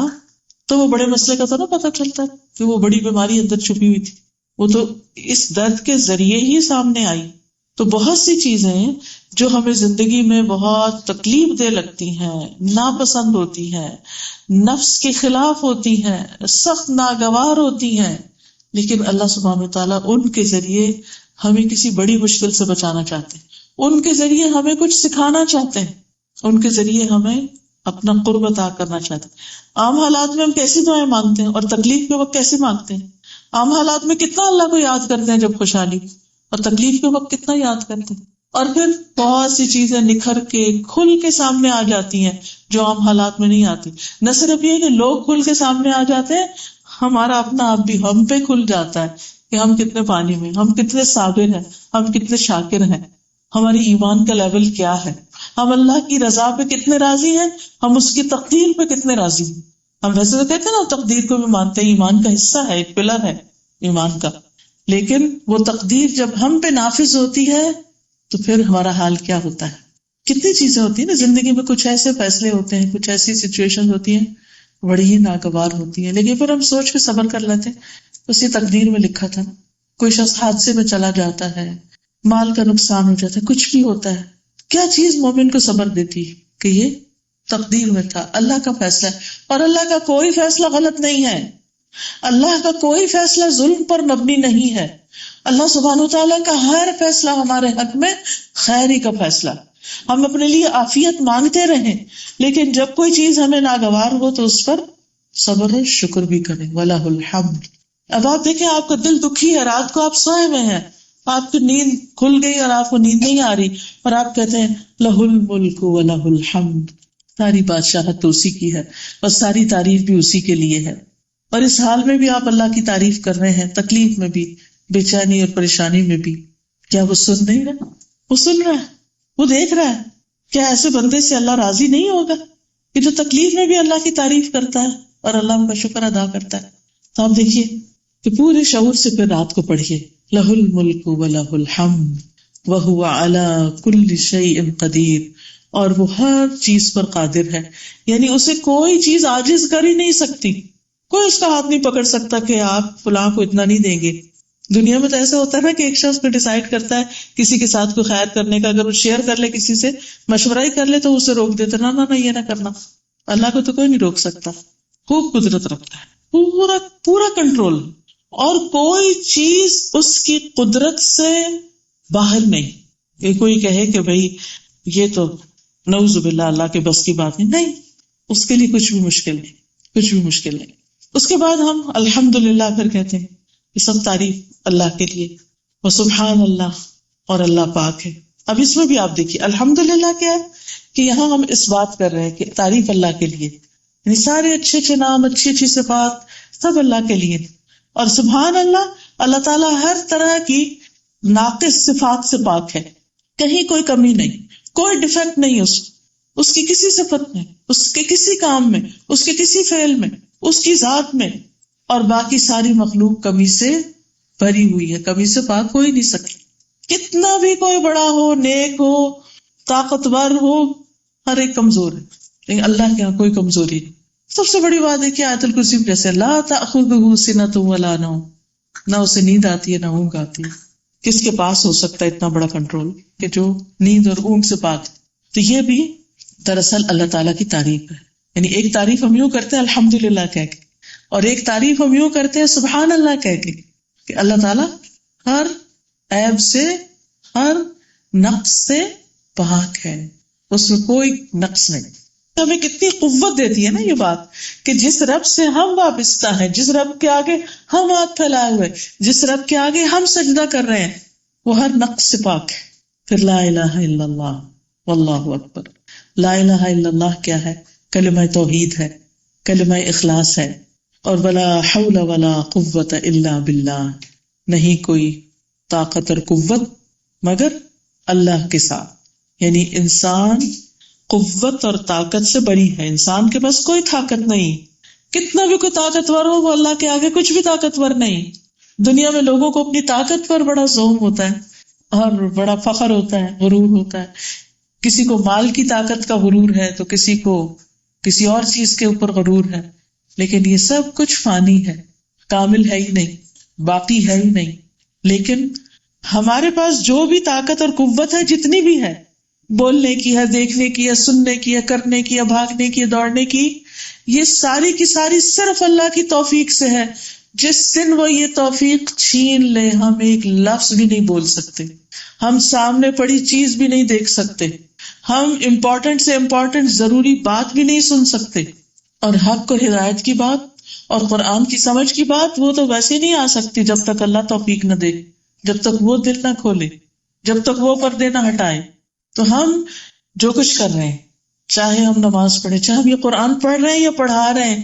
تو وہ بڑے مسئلے کا تو نہ پتا چلتا کہ وہ بڑی بیماری اندر چھپی ہوئی تھی، وہ تو اس درد کے ذریعے ہی سامنے آئی. تو بہت سی چیزیں جو ہمیں زندگی میں بہت تکلیف دہ لگتی ہیں، ناپسند ہوتی ہیں، نفس کے خلاف ہوتی ہیں، سخت ناگوار ہوتی ہیں، لیکن اللہ سبحانہ وتعالیٰ ان کے ذریعے ہمیں کسی بڑی مشکل سے بچانا چاہتے ہیں، ان کے ذریعے ہمیں کچھ سکھانا چاہتے ہیں، ان کے ذریعے ہمیں اپنا قرب عطا کرنا چاہتے ہیں. عام حالات میں ہم کیسی دعائیں مانگتے ہیں اور تکلیف کے وقت کیسے مانگتے ہیں؟ عام حالات میں کتنا اللہ کو یاد کرتے ہیں جب خوشحالی، اور تکلیف کے وقت کتنا یاد کرتے ہیں. اور پھر بہت سی چیزیں نکھر کے کھل کے سامنے آ جاتی ہیں جو عام حالات میں نہیں آتی. نہ صرف یہ کہ لوگ کھل کے سامنے آ جاتے ہیں، ہمارا اپنا آپ بھی ہم پہ کھل جاتا ہے کہ ہم کتنے پانی میں، ہم کتنے صابر ہیں، ہم کتنے شاکر ہیں، ہماری ایمان کا لیول کیا ہے، ہم اللہ کی رضا پہ کتنے راضی ہیں، ہم اس کی تقدیر پہ کتنے راضی ہیں. ہم ویسے تو کہتے ہیں نا تقدیر کو بھی مانتے ہیں، ایمان کا حصہ ہے، ایک پلر ہے ایمان کا، لیکن وہ تقدیر جب ہم پہ نافذ ہوتی ہے تو پھر ہمارا حال کیا ہوتا ہے. کتنی چیزیں ہوتی ہیں نا زندگی میں، کچھ ایسے فیصلے ہوتے ہیں، کچھ ایسی سچویشن ہوتی ہیں بڑی ہی ناگوار ہوتی ہیں، لیکن پھر ہم سوچ کے صبر کر لیتے ہیں. اسی تقدیر میں لکھا تھا. کوئی شخص حادثے میں چلا جاتا ہے، مال کا نقصان ہو جاتا ہے، کچھ بھی ہوتا ہے، کیا چیز مومن کو صبر دیتی ہے کہ یہ تقدیر میں تھا، اللہ کا فیصلہ ہے. اور اللہ کا کوئی فیصلہ غلط نہیں ہے، اللہ کا کوئی فیصلہ ظلم پر مبنی نہیں ہے. اللہ سبحانہ وتعالیٰ کا ہر فیصلہ ہمارے حق میں خیر ہی کا فیصلہ. ہم اپنے لیے عافیت مانگتے رہیں، لیکن جب کوئی چیز ہمیں ناگوار ہو تو اس پر صبر اور شکر بھی کریں. وَلَهُ الْحَمْدُ. اب آپ دیکھیں آپ کا دل دکھی ہے، رات کو آپ سوئے ہوئے ہیں، آپ کی نیند کھل گئی اور آپ کو نیند نہیں آ رہی، اور آپ کہتے ہیں لَهُ الْمُلْكُ وَلَهُ الْحَمْدُ. ساری بادشاہت تو اسی کی ہے اور ساری تعریف بھی اسی کے لیے ہے. اور اس حال میں بھی آپ اللہ کی تعریف کر رہے ہیں، تکلیف میں بھی، بے چینی اور پریشانی میں بھی. کیا وہ سن نہیں رہا؟ وہ سن رہا ہے، وہ دیکھ رہا ہے. کیا ایسے بندے سے اللہ راضی نہیں ہوگا کہ جو تکلیف میں بھی اللہ کی تعریف کرتا ہے اور اللہ کا شکر ادا کرتا ہے؟ تو آپ دیکھیے کہ پورے شعور سے پھر رات کو پڑھیے لہ الملک ولہ الحمد وہو علی کل شیء قدیر. اور وہ ہر چیز پر قادر ہے، یعنی اسے کوئی چیز عاجز کر ہی نہیں سکتی. کوئی اس کا ہاتھ نہیں پکڑ سکتا کہ آپ فلاں کو اتنا نہیں دیں گے. دنیا میں تو ایسا ہوتا ہے نا کہ ایک شخص کو ڈیسائیڈ کرتا ہے کسی کے ساتھ کوئی خیر کرنے کا، اگر وہ شیئر کر لے کسی سے، مشورہ ہی کر لے تو اسے روک دیتا، نہ یہ نہ کرنا. اللہ کو تو کوئی نہیں روک سکتا، خوب قدرت رکھتا ہے، پورا پورا کنٹرول، اور کوئی چیز اس کی قدرت سے باہر نہیں. یہ کوئی کہے کہ بھائی یہ تو نعوذ باللہ اللہ کے بس کی بات نہیں، اس کے لیے کچھ بھی مشکل نہیں، کچھ بھی مشکل نہیں. اس کے بعد ہم الحمدللہ پھر کہتے ہیں یہ سب تعریف اللہ کے لیے، وسبحان اللہ، اور اللہ پاک ہے. اب اس میں بھی آپ دیکھیے الحمدللہ کیا ہے کہ یہاں ہم اس بات کر رہے ہیں کہ تعریف اللہ کے لیے، یعنی سارے اچھے اچھے نام، اچھی اچھی صفات سب اللہ کے لیے. اور سبحان اللہ، اللہ تعالیٰ ہر طرح کی ناقص صفات سے پاک ہے، کہیں کوئی کمی نہیں، کوئی ڈیفیکٹ نہیں اس کی کسی صفت میں، اس کے کسی کام میں، اس کے کسی فعل میں، اس کی ذات میں، اور باقی ساری مخلوق کمی سے بھری ہوئی ہے، کمی سے پاک ہو ہی نہیں سکتی. کتنا بھی کوئی بڑا ہو، نیک ہو، طاقتور ہو، ہر ایک کمزور ہے، لیکن اللہ کے یہاں کوئی کمزوری نہیں. سب سے بڑی بات ہے کہ آیت الکرسی میں جیسے لا تأخذہ سنۃ ولا نوم، نہ اسے نیند آتی ہے نہ اونگ آتی ہے. کس کے پاس ہو سکتا ہے اتنا بڑا کنٹرول کہ جو نیند اور اونگ سے پاک ہے؟ تو یہ بھی دراصل اللہ تعالیٰ کی تعریف ہے. یعنی ایک تعریف ہم یوں کرتے ہیں الحمدللہ کہہ کے، اور ایک تعریف ہم یوں کرتے ہیں سبحان اللہ کہہ کے، کہ اللہ تعالیٰ ہر عیب سے، ہر نقص سے پاک ہے، اس میں کوئی نقص نہیں. ہمیں کتنی قوت دیتی ہے نا یہ بات کہ جس رب سے ہم وابستہ ہیں، جس رب کے آگے ہم ہاتھ پھیلائے ہوئے، جس رب کے آگے ہم سجدہ کر رہے ہیں، وہ ہر نقص سے پاک ہے. پھر لا الہ الا اللہ واللہ اکبر. لا الہ الا اللہ کیا ہے؟ کلمہ توحید ہے، کلمہ اخلاص ہے. اور ولا حول ولا قوت الا باللہ، نہیں کوئی طاقت اور قوت مگر اللہ کے ساتھ. یعنی انسان قوت اور طاقت سے بری ہے، انسان کے پاس کوئی طاقت نہیں. کتنا بھی کوئی طاقتور ہو، وہ اللہ کے آگے کچھ بھی طاقتور نہیں. دنیا میں لوگوں کو اپنی طاقت پر بڑا زوم ہوتا ہے اور بڑا فخر ہوتا ہے، غرور ہوتا ہے. کسی کو مال کی طاقت کا غرور ہے تو کسی کو کسی اور چیز کے اوپر غرور ہے. لیکن یہ سب کچھ فانی ہے، کامل ہے ہی نہیں، باقی ہے ہی نہیں. لیکن ہمارے پاس جو بھی طاقت اور قوت ہے، جتنی بھی ہے، بولنے کی ہے، دیکھنے کی ہے، سننے کی ہے، کرنے کی ہے، بھاگنے کی ہے، دوڑنے کی، یہ ساری کی ساری صرف اللہ کی توفیق سے ہے. جس دن وہ یہ توفیق چھین لے، ہم ایک لفظ بھی نہیں بول سکتے، ہم سامنے پڑی چیز بھی نہیں دیکھ سکتے، ہم امپورٹنٹ سے امپورٹنٹ ضروری بات بھی نہیں سن سکتے. اور حق اور ہدایت کی بات اور قرآن کی سمجھ کی بات، وہ تو ویسے نہیں آ سکتی جب تک اللہ توفیق نہ دے، جب تک وہ دل نہ کھولے، جب تک وہ پردے نہ ہٹائے. تو ہم جو کچھ کر رہے ہیں، چاہے ہم نماز پڑھیں، چاہے ہم یہ قرآن پڑھ رہے ہیں یا پڑھا رہے ہیں،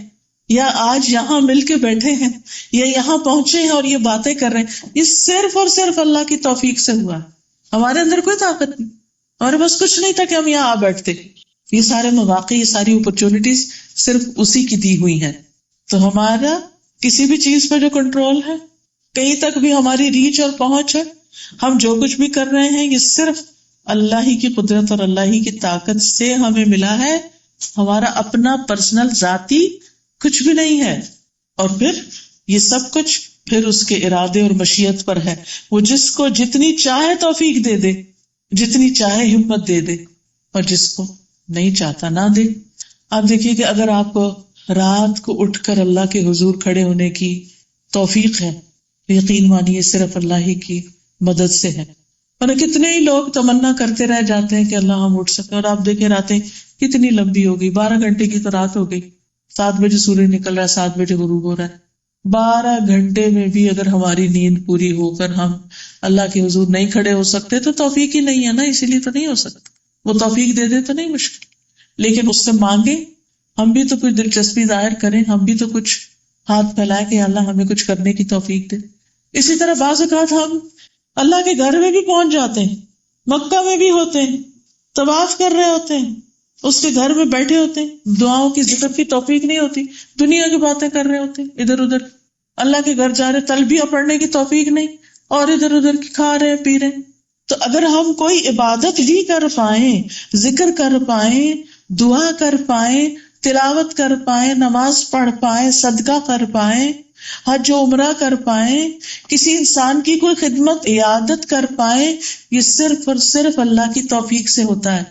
یا آج یہاں مل کے بیٹھے ہیں، یا یہاں پہنچے ہیں اور یہ باتیں کر رہے ہیں، یہ صرف اور صرف اللہ کی توفیق سے ہوا ہے. ہمارے اندر کوئی طاقت نہیں، ہمارے پاس کچھ نہیں تھا کہ ہم یہاں آ بیٹھتے. یہ سارے مواقع، یہ ساری اپرچونٹیز صرف اسی کی دی ہوئی ہیں. تو ہمارا کسی بھی چیز پہ جو کنٹرول ہے، کہیں تک بھی ہماری ریچ اور پہنچ ہے، ہم جو کچھ بھی کر رہے ہیں، یہ صرف اللہ ہی کی قدرت اور اللہ ہی کی طاقت سے ہمیں ملا ہے. ہمارا اپنا پرسنل ذاتی کچھ بھی نہیں ہے. اور پھر یہ سب کچھ پھر اس کے ارادے اور مشیت پر ہے. وہ جس کو جتنی چاہے توفیق دے دے، جتنی چاہے ہمت دے دے، اور جس کو نہیں چاہتا نہ دے. آپ دیکھیے کہ اگر آپ کو رات کو اٹھ کر اللہ کے حضور کھڑے ہونے کی توفیق ہے، یقین مانیے صرف اللہ ہی کی مدد سے ہے. اور کتنے ہی لوگ تمنا کرتے رہ جاتے ہیں کہ اللہ ہم اٹھ سکیں، اور آپ دیکھیں راتیں کتنی لمبی ہو گئی، 12 گھنٹے کی تو رات ہو گئی. 7 بجے سورج نکل رہا ہے، 7 بجے غروب ہو رہا ہے. 12 گھنٹے میں بھی اگر ہماری نیند پوری ہو کر ہم اللہ کے حضور نہیں کھڑے ہو سکتے تو توفیق ہی نہیں ہے نا، اسی لیے تو نہیں ہو سکتا. وہ توفیق دے دے تو نہیں مشکل، لیکن اس سے مانگے، ہم بھی تو کچھ دلچسپی ظاہر کریں، ہم بھی تو کچھ ہاتھ پھیلائے کہ اللہ ہمیں کچھ کرنے کی توفیق دے. اسی طرح بعض اوقات ہم اللہ کے گھر میں بھی پہنچ جاتے ہیں، مکہ میں بھی ہوتے ہیں، طواف کر رہے ہوتے ہیں، اس کے گھر میں بیٹھے ہوتے ہیں، دعاؤں کی ذکر کی توفیق نہیں ہوتی، دنیا کی باتیں کر رہے ہوتے ہیں ادھر ادھر. اللہ کے گھر جا رہے، تلبیہ پڑھنے کی توفیق نہیں، اور ادھر ادھر کھا رہے پی رہے. تو اگر ہم کوئی عبادت بھی کر پائیں، ذکر کر پائیں، دعا کر پائیں، تلاوت کر پائیں، نماز پڑھ پائیں، صدقہ کر پائیں، حج و عمرہ کر پائیں، کسی انسان کی کوئی خدمت عیادت کر پائیں، یہ صرف اور صرف اللہ کی توفیق سے ہوتا ہے.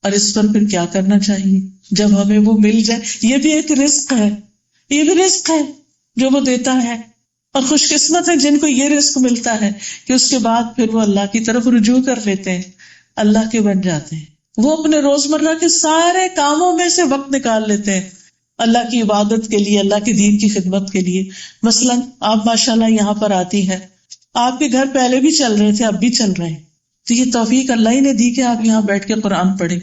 اور اس پر پھر کیا کرنا چاہیے جب ہمیں وہ مل جائے؟ یہ بھی ایک رزق ہے، یہ بھی رزق ہے جو وہ دیتا ہے. اور خوش قسمت ہے جن کو یہ رزق ملتا ہے کہ اس کے بعد پھر وہ اللہ کی طرف رجوع کر لیتے ہیں، اللہ کے بن جاتے ہیں. وہ اپنے روزمرہ کے سارے کاموں میں سے وقت نکال لیتے ہیں اللہ کی عبادت کے لیے، اللہ کے دین کی خدمت کے لیے. مثلا آپ ماشاءاللہ یہاں پر آتی ہیں، آپ کے گھر پہلے بھی چل رہے تھے، اب بھی چل رہے ہیں، تو یہ توفیق اللہ ہی نے دی کہ آپ یہاں بیٹھ کے قرآن پڑھیں.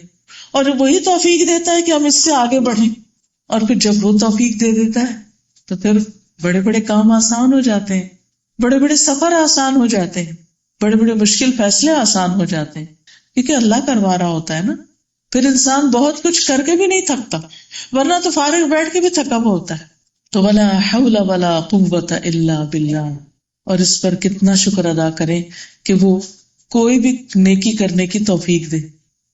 اور وہی توفیق دیتا ہے کہ ہم اس سے آگے بڑھیں. اور پھر جب وہ توفیق دے دیتا ہے تو پھر بڑے بڑے کام آسان ہو جاتے ہیں. بڑے بڑے سفر آسان ہو جاتے ہیں، بڑے بڑے مشکل فیصلے آسان ہو جاتے ہیں، کیونکہ اللہ کروا رہا ہوتا ہے نا. پھر انسان بہت کچھ کر کے بھی نہیں تھکتا، ورنہ تو فارغ بیٹھ کے بھی تھکا ہوا ہوتا ہے. تو ولا حول ولا قوت الا باللہ، اور اس پر کتنا شکر ادا کریں کہ وہ کوئی بھی نیکی کرنے کی توفیق دے.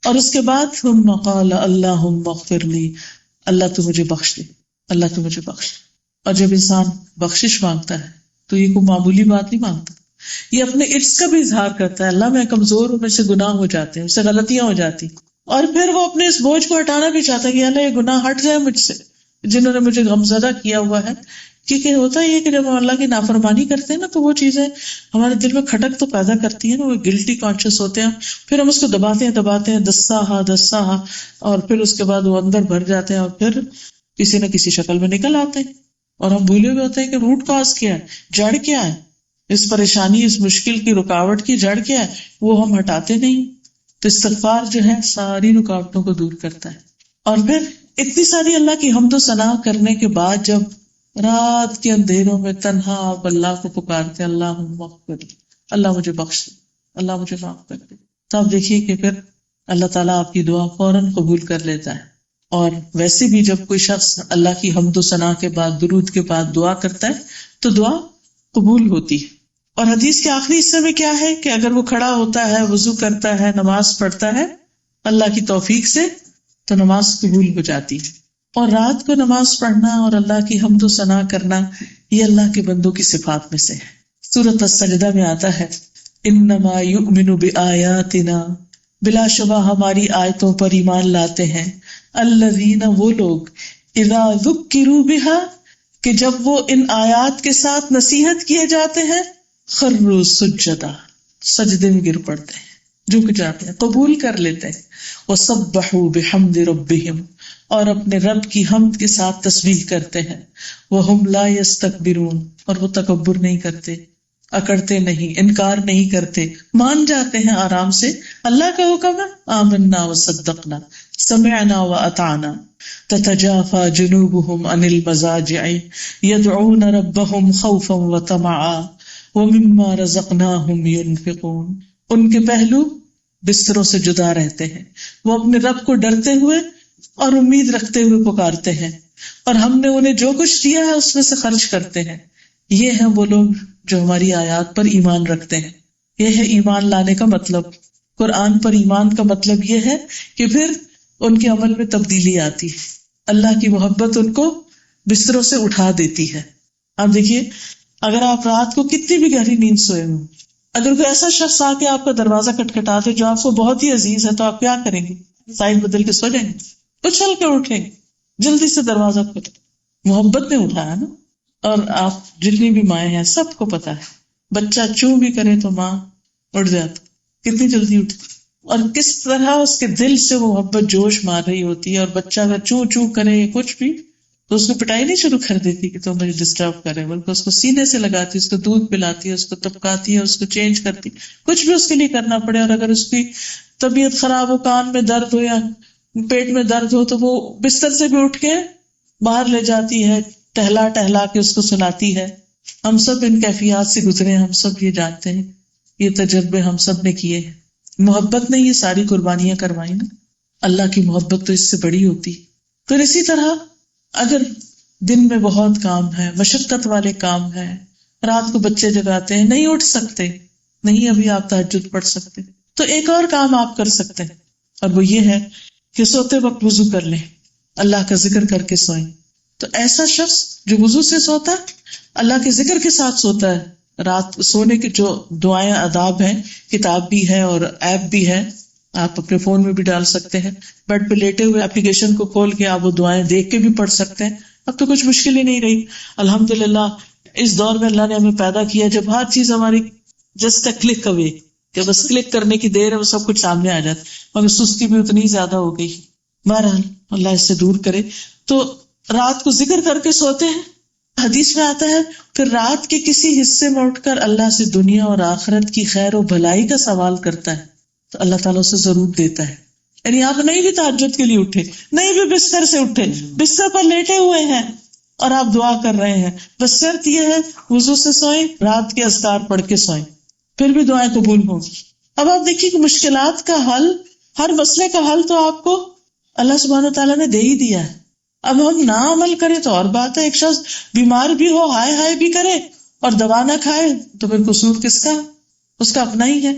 اور اس کے بعد ثم قال اللہم اغفر لی، اللہ تو مجھے بخش دے، اللہ تو مجھے بخش دے. اور جب انسان بخشش مانگتا ہے تو یہ کوئی معمولی بات نہیں مانگتا، یہ اپنے عجز کا بھی اظہار کرتا ہے. اللہ میں کمزور ہوں، مجھ سے گناہ ہو جاتے ہیں، مجھ سے غلطیاں ہو جاتی، اور پھر وہ اپنے اس بوجھ کو ہٹانا بھی چاہتا ہے کہ اللہ یہ گناہ ہٹ جائے مجھ سے، جنہوں نے مجھے غمزدہ کیا ہوا ہے. کیونکہ ہوتا یہ کہ جب ہم اللہ کی نافرمانی کرتے ہیں نا تو وہ چیزیں ہمارے دل میں کھٹک تو پیدا کرتی ہیں نا، وہ گلٹی کانشیس ہوتے ہیں، پھر ہم اس کو دباتے ہیں دسا، اور پھر اس کے بعد وہ اندر بھر جاتے ہیں، اور پھر کسی نہ کسی شکل میں نکل آتے ہیں، اور ہم بھولے ہوئے ہوتے ہیں کہ روٹ کاز کیا ہے، جڑ کیا ہے، اس پریشانی اس مشکل کی رکاوٹ کی جڑ کیا ہے، وہ ہم ہٹاتے نہیں. تو استغفار جو ہے ساری رکاوٹوں کو دور کرتا ہے. اور پھر اتنی ساری اللہ کی حمد و ثنا کرنے کے بعد جب رات کے اندھیروں میں تنہا آپ اللہ کو پکارتے ہیں اللہم اغفر لی، اللہ مجھے بخش دے، اللہ مجھے معاف کر دے، تو آپ دیکھیے کہ پھر اللہ تعالیٰ آپ کی دعا فوراً قبول کر لیتا ہے. اور ویسے بھی جب کوئی شخص اللہ کی حمد و ثنا کے بعد درود کے بعد دعا کرتا ہے تو دعا قبول ہوتی ہے. اور حدیث کے آخری حصے میں کیا ہے کہ اگر وہ کھڑا ہوتا ہے، وضو کرتا ہے، نماز پڑھتا ہے اللہ کی توفیق سے تو نماز قبول ہو جاتی ہے. اور رات کو نماز پڑھنا اور اللہ کی حمد و ثنا کرنا یہ اللہ کے بندوں کی صفات میں سے ہے. سورۃ السجدہ میں آتا ہے انما یؤمن بآیاتنا، بلا شبہ ہماری آیتوں پر ایمان لاتے ہیں الذین، وہ لوگ اذا ذکروا بہا، کہ جب وہ ان آیات کے ساتھ نصیحت کیے جاتے ہیں خروا سجدا، سجدے میں گر پڑتے ہیں، جھک جاتے ہیں، قبول کر لیتے ہیں. وسبحوا بحمد ربہم، اور اپنے رب کی حمد کے ساتھ تسبیح کرتے ہیں. وہم لا یستکبرون، اور وہ تکبر نہیں کرتے، اکڑتے نہیں، انکار نہیں کرتے، مان جاتے ہیں آرام سے. اللہ کا حکم ہے آمنا وصدقنا سمعنا واطعنا تتجافى جنوبهم عن المضاجع يدعون ربهم خوفا وطمعا ومما رزقناهم ينفقون. ان کے پہلو بستروں سے جدا رہتے ہیں، وہ اپنے رب کو ڈرتے ہوئے اور امید رکھتے ہوئے پکارتے ہیں، اور ہم نے انہیں جو کچھ دیا ہے اس میں سے خرچ کرتے ہیں. یہ ہیں وہ لوگ جو ہماری آیات پر ایمان رکھتے ہیں. یہ ہے ایمان لانے کا مطلب. قرآن پر ایمان کا مطلب یہ ہے کہ پھر ان کے عمل میں تبدیلی آتی ہے، اللہ کی محبت ان کو بستروں سے اٹھا دیتی ہے. آپ دیکھیے اگر آپ رات کو کتنی بھی گہری نیند سوئے ہوں، اگر کوئی ایسا شخص آ کے آپ کا دروازہ کھٹکھٹا دے جو آپ کو بہت ہی عزیز ہے، تو آپ کیا کریں گے؟ سائڈ بدل کے سو جائیں گے، اچھل کے اٹھیں گے، جلدی سے دروازہ کھولیں. محبت نے اٹھایا نا. اور آپ جتنی بھی مائیں ہیں سب کو پتا ہے، بچہ چوں بھی کرے تو ماں اٹھ جاتی، کتنی جلدی اٹھتی، اور کس طرح اس کے دل سے وہ محبت جوش مار رہی ہوتی ہے. اور بچہ اگر چوں چوں کرے کچھ بھی تو اس کو پٹائی نہیں شروع کر دیتی کہ تم مجھے ڈسٹرب کرے، بلکہ اس کو سینے سے لگاتی، اس کو دودھ پلاتی ہے، اس کو تپکاتی ہے، اس کو چینج کرتی، کچھ بھی اس کے لیے کرنا پڑے. اور اگر اس کی طبیعت خراب ہو، کان میں درد ہو یا پیٹ میں درد ہو، تو وہ بستر سے بھی اٹھ کے باہر لے جاتی ہے، ٹہلا ٹہلا کے اس کو سلاتی ہے. ہم سب ان کیفیات سے گزرے ہیں، ہم سب یہ جانتے ہیں، یہ تجربے ہم سب نے کیے ہیں. محبت نے یہ ساری قربانیاں کروائی نا. اللہ کی محبت تو اس سے بڑی ہوتی. پھر اسی طرح اگر دن میں بہت کام ہے، مشقت والے کام ہے، رات کو بچے جگاتے ہیں، نہیں اٹھ سکتے، نہیں ابھی آپ تہجد پڑھ سکتے، تو ایک اور کام آپ کر سکتے ہیں، اور وہ یہ ہے کہ سوتے وقت وضو کر لیں، اللہ کا ذکر کر کے سوئیں. تو ایسا شخص جو وضو سے سوتا ہے، اللہ کے ذکر کے ساتھ سوتا ہے، رات سونے کے جو دعائیں آداب ہیں، کتاب بھی ہے اور ایپ بھی ہے، آپ اپنے فون میں بھی ڈال سکتے ہیں. بیڈ پہ لیٹے ہوئے اپلیکیشن کو کھول کے آپ وہ دعائیں دیکھ کے بھی پڑھ سکتے ہیں. اب تو کچھ مشکل ہی نہیں رہی الحمدللہ. اس دور میں اللہ نے ہمیں پیدا کیا جب ہر چیز ہماری جسٹ کلک اوے، کہ بس کلک کرنے کی دیر ہے، وہ سب کچھ سامنے آ جاتا، مگر سستی بھی اتنی زیادہ ہو گئی. بہرحال اللہ اس سے دور کرے. تو رات کو ذکر کر کے سوتے ہیں. حدیث میں آتا ہے پھر رات کے کسی حصے میں اٹھ کر اللہ سے دنیا اور آخرت کی خیر و بھلائی کا سوال کرتا ہے تو اللہ تعالیٰ اسے ضرور دیتا ہے. یعنی آپ نہیں بھی تہجد کے لیے اٹھے، نہیں بھی بستر سے اٹھے، بستر پر لیٹے ہوئے ہیں، اور آپ دعا کر رہے ہیں، بس شرط یہ ہے وضو سے سوئیں، رات کے اذکار پڑھ کے سوئیں، پھر بھی دعائیں قبول ہوں گی۔ اب آپ دیکھیے کہ مشکلات کا حل، ہر مسئلے کا حل تو آپ کو اللہ سبحانہ وتعالیٰ نے دے ہی دیا ہے۔ اب ہم نہ عمل کریں تو اور بات ہے، ایک شخص بیمار بھی ہو، ہائے ہائے بھی کرے اور دوا نہ کھائے تو پھر قصور کس کا؟ اس کا اپنا ہی ہے۔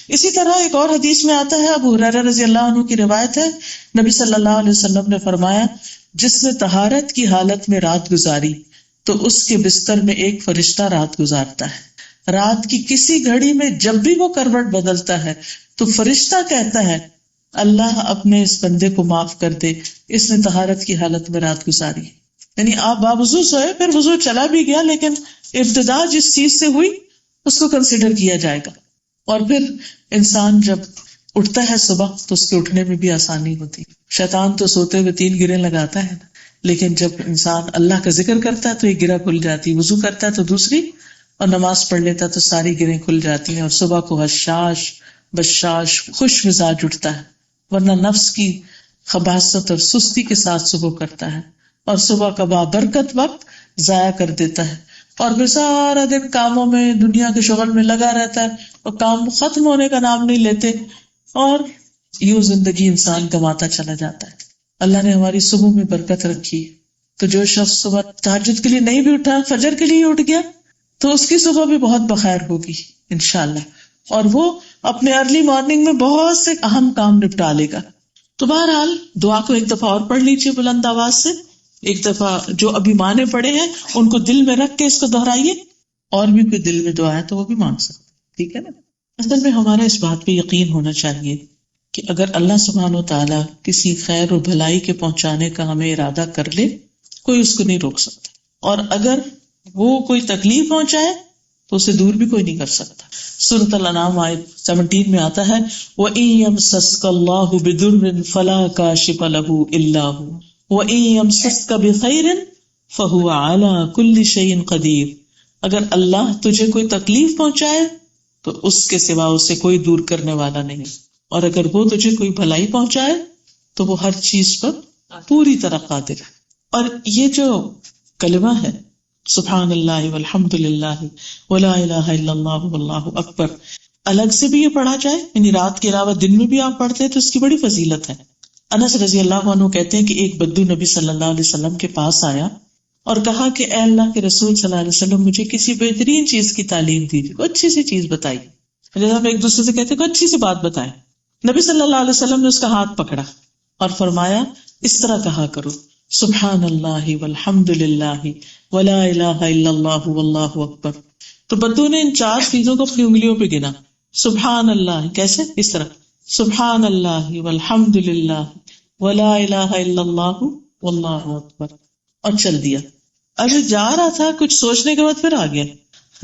اسی طرح ایک اور حدیث میں آتا ہے، ابو ہریرہ رضی اللہ عنہ کی روایت ہے، نبی صلی اللہ علیہ وسلم نے فرمایا، جس نے طہارت کی حالت میں رات گزاری تو اس کے بستر میں ایک فرشتہ رات گزارتا ہے۔ رات کی کسی گھڑی میں جب بھی وہ کروٹ بدلتا ہے تو فرشتہ کہتا ہے، اللہ اپنے اس بندے کو معاف کر دے، اس نے طہارت کی حالت میں رات گزاری۔ یعنی آپ باوضو سوئے، پھر وضو چلا بھی گیا، لیکن ابتدا جس چیز سے ہوئی اس کو کنسیڈر کیا جائے گا۔ اور پھر انسان جب اٹھتا ہے صبح تو اس کے اٹھنے میں بھی آسانی ہوتی ہے۔ شیطان تو سوتے ہوئے 3 گریں لگاتا ہے نا، لیکن جب انسان اللہ کا ذکر کرتا ہے تو ایک گرہ کھل جاتی، وضو کرتا ہے تو دوسری، اور نماز پڑھ لیتا ہے تو ساری گریں کھل جاتی ہیں، اور صبح کو حشاش بشاش خوش مزاج اٹھتا ہے، ورنہ نفس کی خباثت اور سستی کے ساتھ صبح کرتا ہے، اور صبح کا بابرکت وقت ضائع کر دیتا ہے، اور پھر سارا دن کاموں میں، دنیا کے شغل میں لگا رہتا ہے، اور کام ختم ہونے کا نام نہیں لیتے، اور یوں زندگی انسان گنواتا چلا جاتا ہے۔ اللہ نے ہماری صبح میں برکت رکھی ہے، تو جو شخص صبح تہجد کے لیے نہیں بھی اٹھا، فجر کے لیے اٹھ گیا، تو اس کی صبح بھی بہت بخیر ہوگی انشاءاللہ، اور وہ اپنے ارلی مارننگ میں بہت سے اہم کام نپٹا لے گا۔ تو بہرحال دعا کو ایک دفعہ اور پڑھ لیجیے بلند آواز سے، ایک دفعہ جو ابھی مانے پڑے ہیں ان کو دل میں رکھ کے اس کو دہرائیے، اور بھی کوئی دل میں دعا ہے تو وہ بھی مانگ سکتے، ٹھیک ہے نا۔ اصل میں ہمارا اس بات پہ یقین ہونا چاہیے کہ اگر اللہ سبحانہ و تعالیٰ کسی خیر و بھلائی کے پہنچانے کا ہمیں ارادہ کر لے، کوئی اس کو نہیں روک سکتا، اور اگر وہ کوئی تکلیف پہنچائے تو اسے دور بھی کوئی نہیں کر سکتا۔ سورۃ الانعام آیت 17 میں آتا ہے، وَإِن يَمْسَسْكَ اللَّهُ بِضُرٍّ فَلَا كَاشِفَ لَهُ إِلَّا هُوَ وَإِن يَمْسَسْكَ بِخَيْرٍ فَهُوَ عَلَى كُلِّ شَيْءٍ قَدِيرٌ، اگر اللہ تجھے کوئی تکلیف پہنچائے تو اس کے سوا اسے کوئی دور کرنے والا نہیں، اور اگر وہ تجھے کوئی بھلائی پہنچائے تو وہ ہر چیز پر پوری طرح قادر ہے۔ اور یہ جو کلمہ ہے سبحان اللہ والحمد للہ ولا الہ الا اللہ واللہ اکبر، الگ سے بھی یہ پڑھا جائے، یعنی رات کے علاوہ دن میں بھی آپ پڑھتے ہیں تو اس کی بڑی فضیلت ہے۔ انس رضی اللہ عنہ کہتے ہیں کہ ایک بدو نبی صلی اللہ علیہ وسلم کے پاس آیا اور کہا کہ اے اللہ کے رسول صلی اللہ علیہ وسلم، مجھے کسی بہترین چیز کی تعلیم دیجیے، کوئی اچھی سی چیز بتائیے۔ جیسے ہم ایک دوسرے سے کہتے ہیں کوئی اچھی سی بات بتائیں۔ نبی صلی اللہ علیہ وسلم نے اس کا ہاتھ پکڑا اور فرمایا، اس طرح کہا کرو، سبحان اللہ والحمد للہ ولا الہ الا اللہ واللہ اکبر۔ تو بدو نے ان 4 چیزوں کو اپنی انگلیوں پہ گنا۔ سبحان اللہ کیسے؟ اس طرح، سبحان اللہ والحمد للہ ولا الہ الا اللہ واللہ اکبر، اور چل دیا۔ ابھی جا رہا تھا، کچھ سوچنے کے بعد پھر آ گیا۔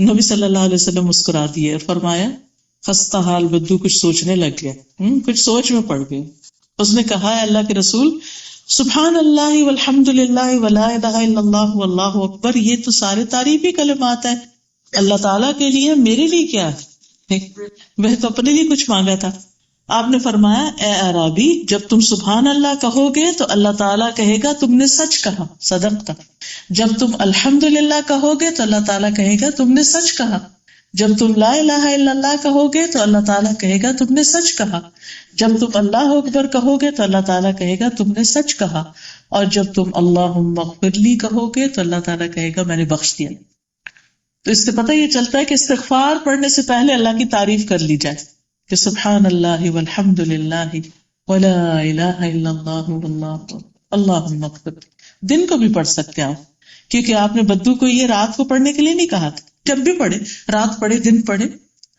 نبی صلی اللہ علیہ وسلم مسکرا دیے اور فرمایا، خستہ حال بدو کچھ سوچنے لگ گیا، کچھ سوچ میں پڑ گیا۔ اس نے کہا، ہے اللہ کے رسول، سبحان اللہ والحمد للہ ولا الہ الا اللہ واللہ اکبر، یہ تو سارے تعریفی کلمات ہیں اللہ تعالیٰ کے لیے، میرے لیے کیا ہے؟ میں تو اپنے لیے کچھ مانگا تھا۔ آپ نے فرمایا، اے اعرابی، جب تم سبحان اللہ کہو گے تو اللہ تعالیٰ کہے گا تم نے سچ کہا، صدقت۔ جب تم الحمد للہ کہو گے تو اللہ تعالیٰ کہے گا تم نے سچ کہا۔ جب تم لا الہ الا اللہ کہو گے تو اللہ تعالیٰ کہے گا تم نے سچ کہا۔ جب تم اللہ اکبر کہو گے تو اللہ تعالیٰ کہے گا تم نے سچ کہا، اور جب تم اللہم اغفر لی کہو گے تو اللہ تعالیٰ کہے گا میں نے بخش دیا۔ تو اس سے پتہ یہ چلتا ہے کہ استغفار پڑھنے سے پہلے اللہ کی تعریف کر لی جائے کہ سبحان اللہ والحمد للہ ولا الہ الا اللہ واللہ اللہم اغفر۔ دن کو بھی پڑھ سکتے ہیں آپ، کیونکہ آپ نے بدو کو یہ رات کو پڑھنے کے لیے نہیں کہا تھا، جب بھی پڑھے، رات پڑھے، دن پڑھے۔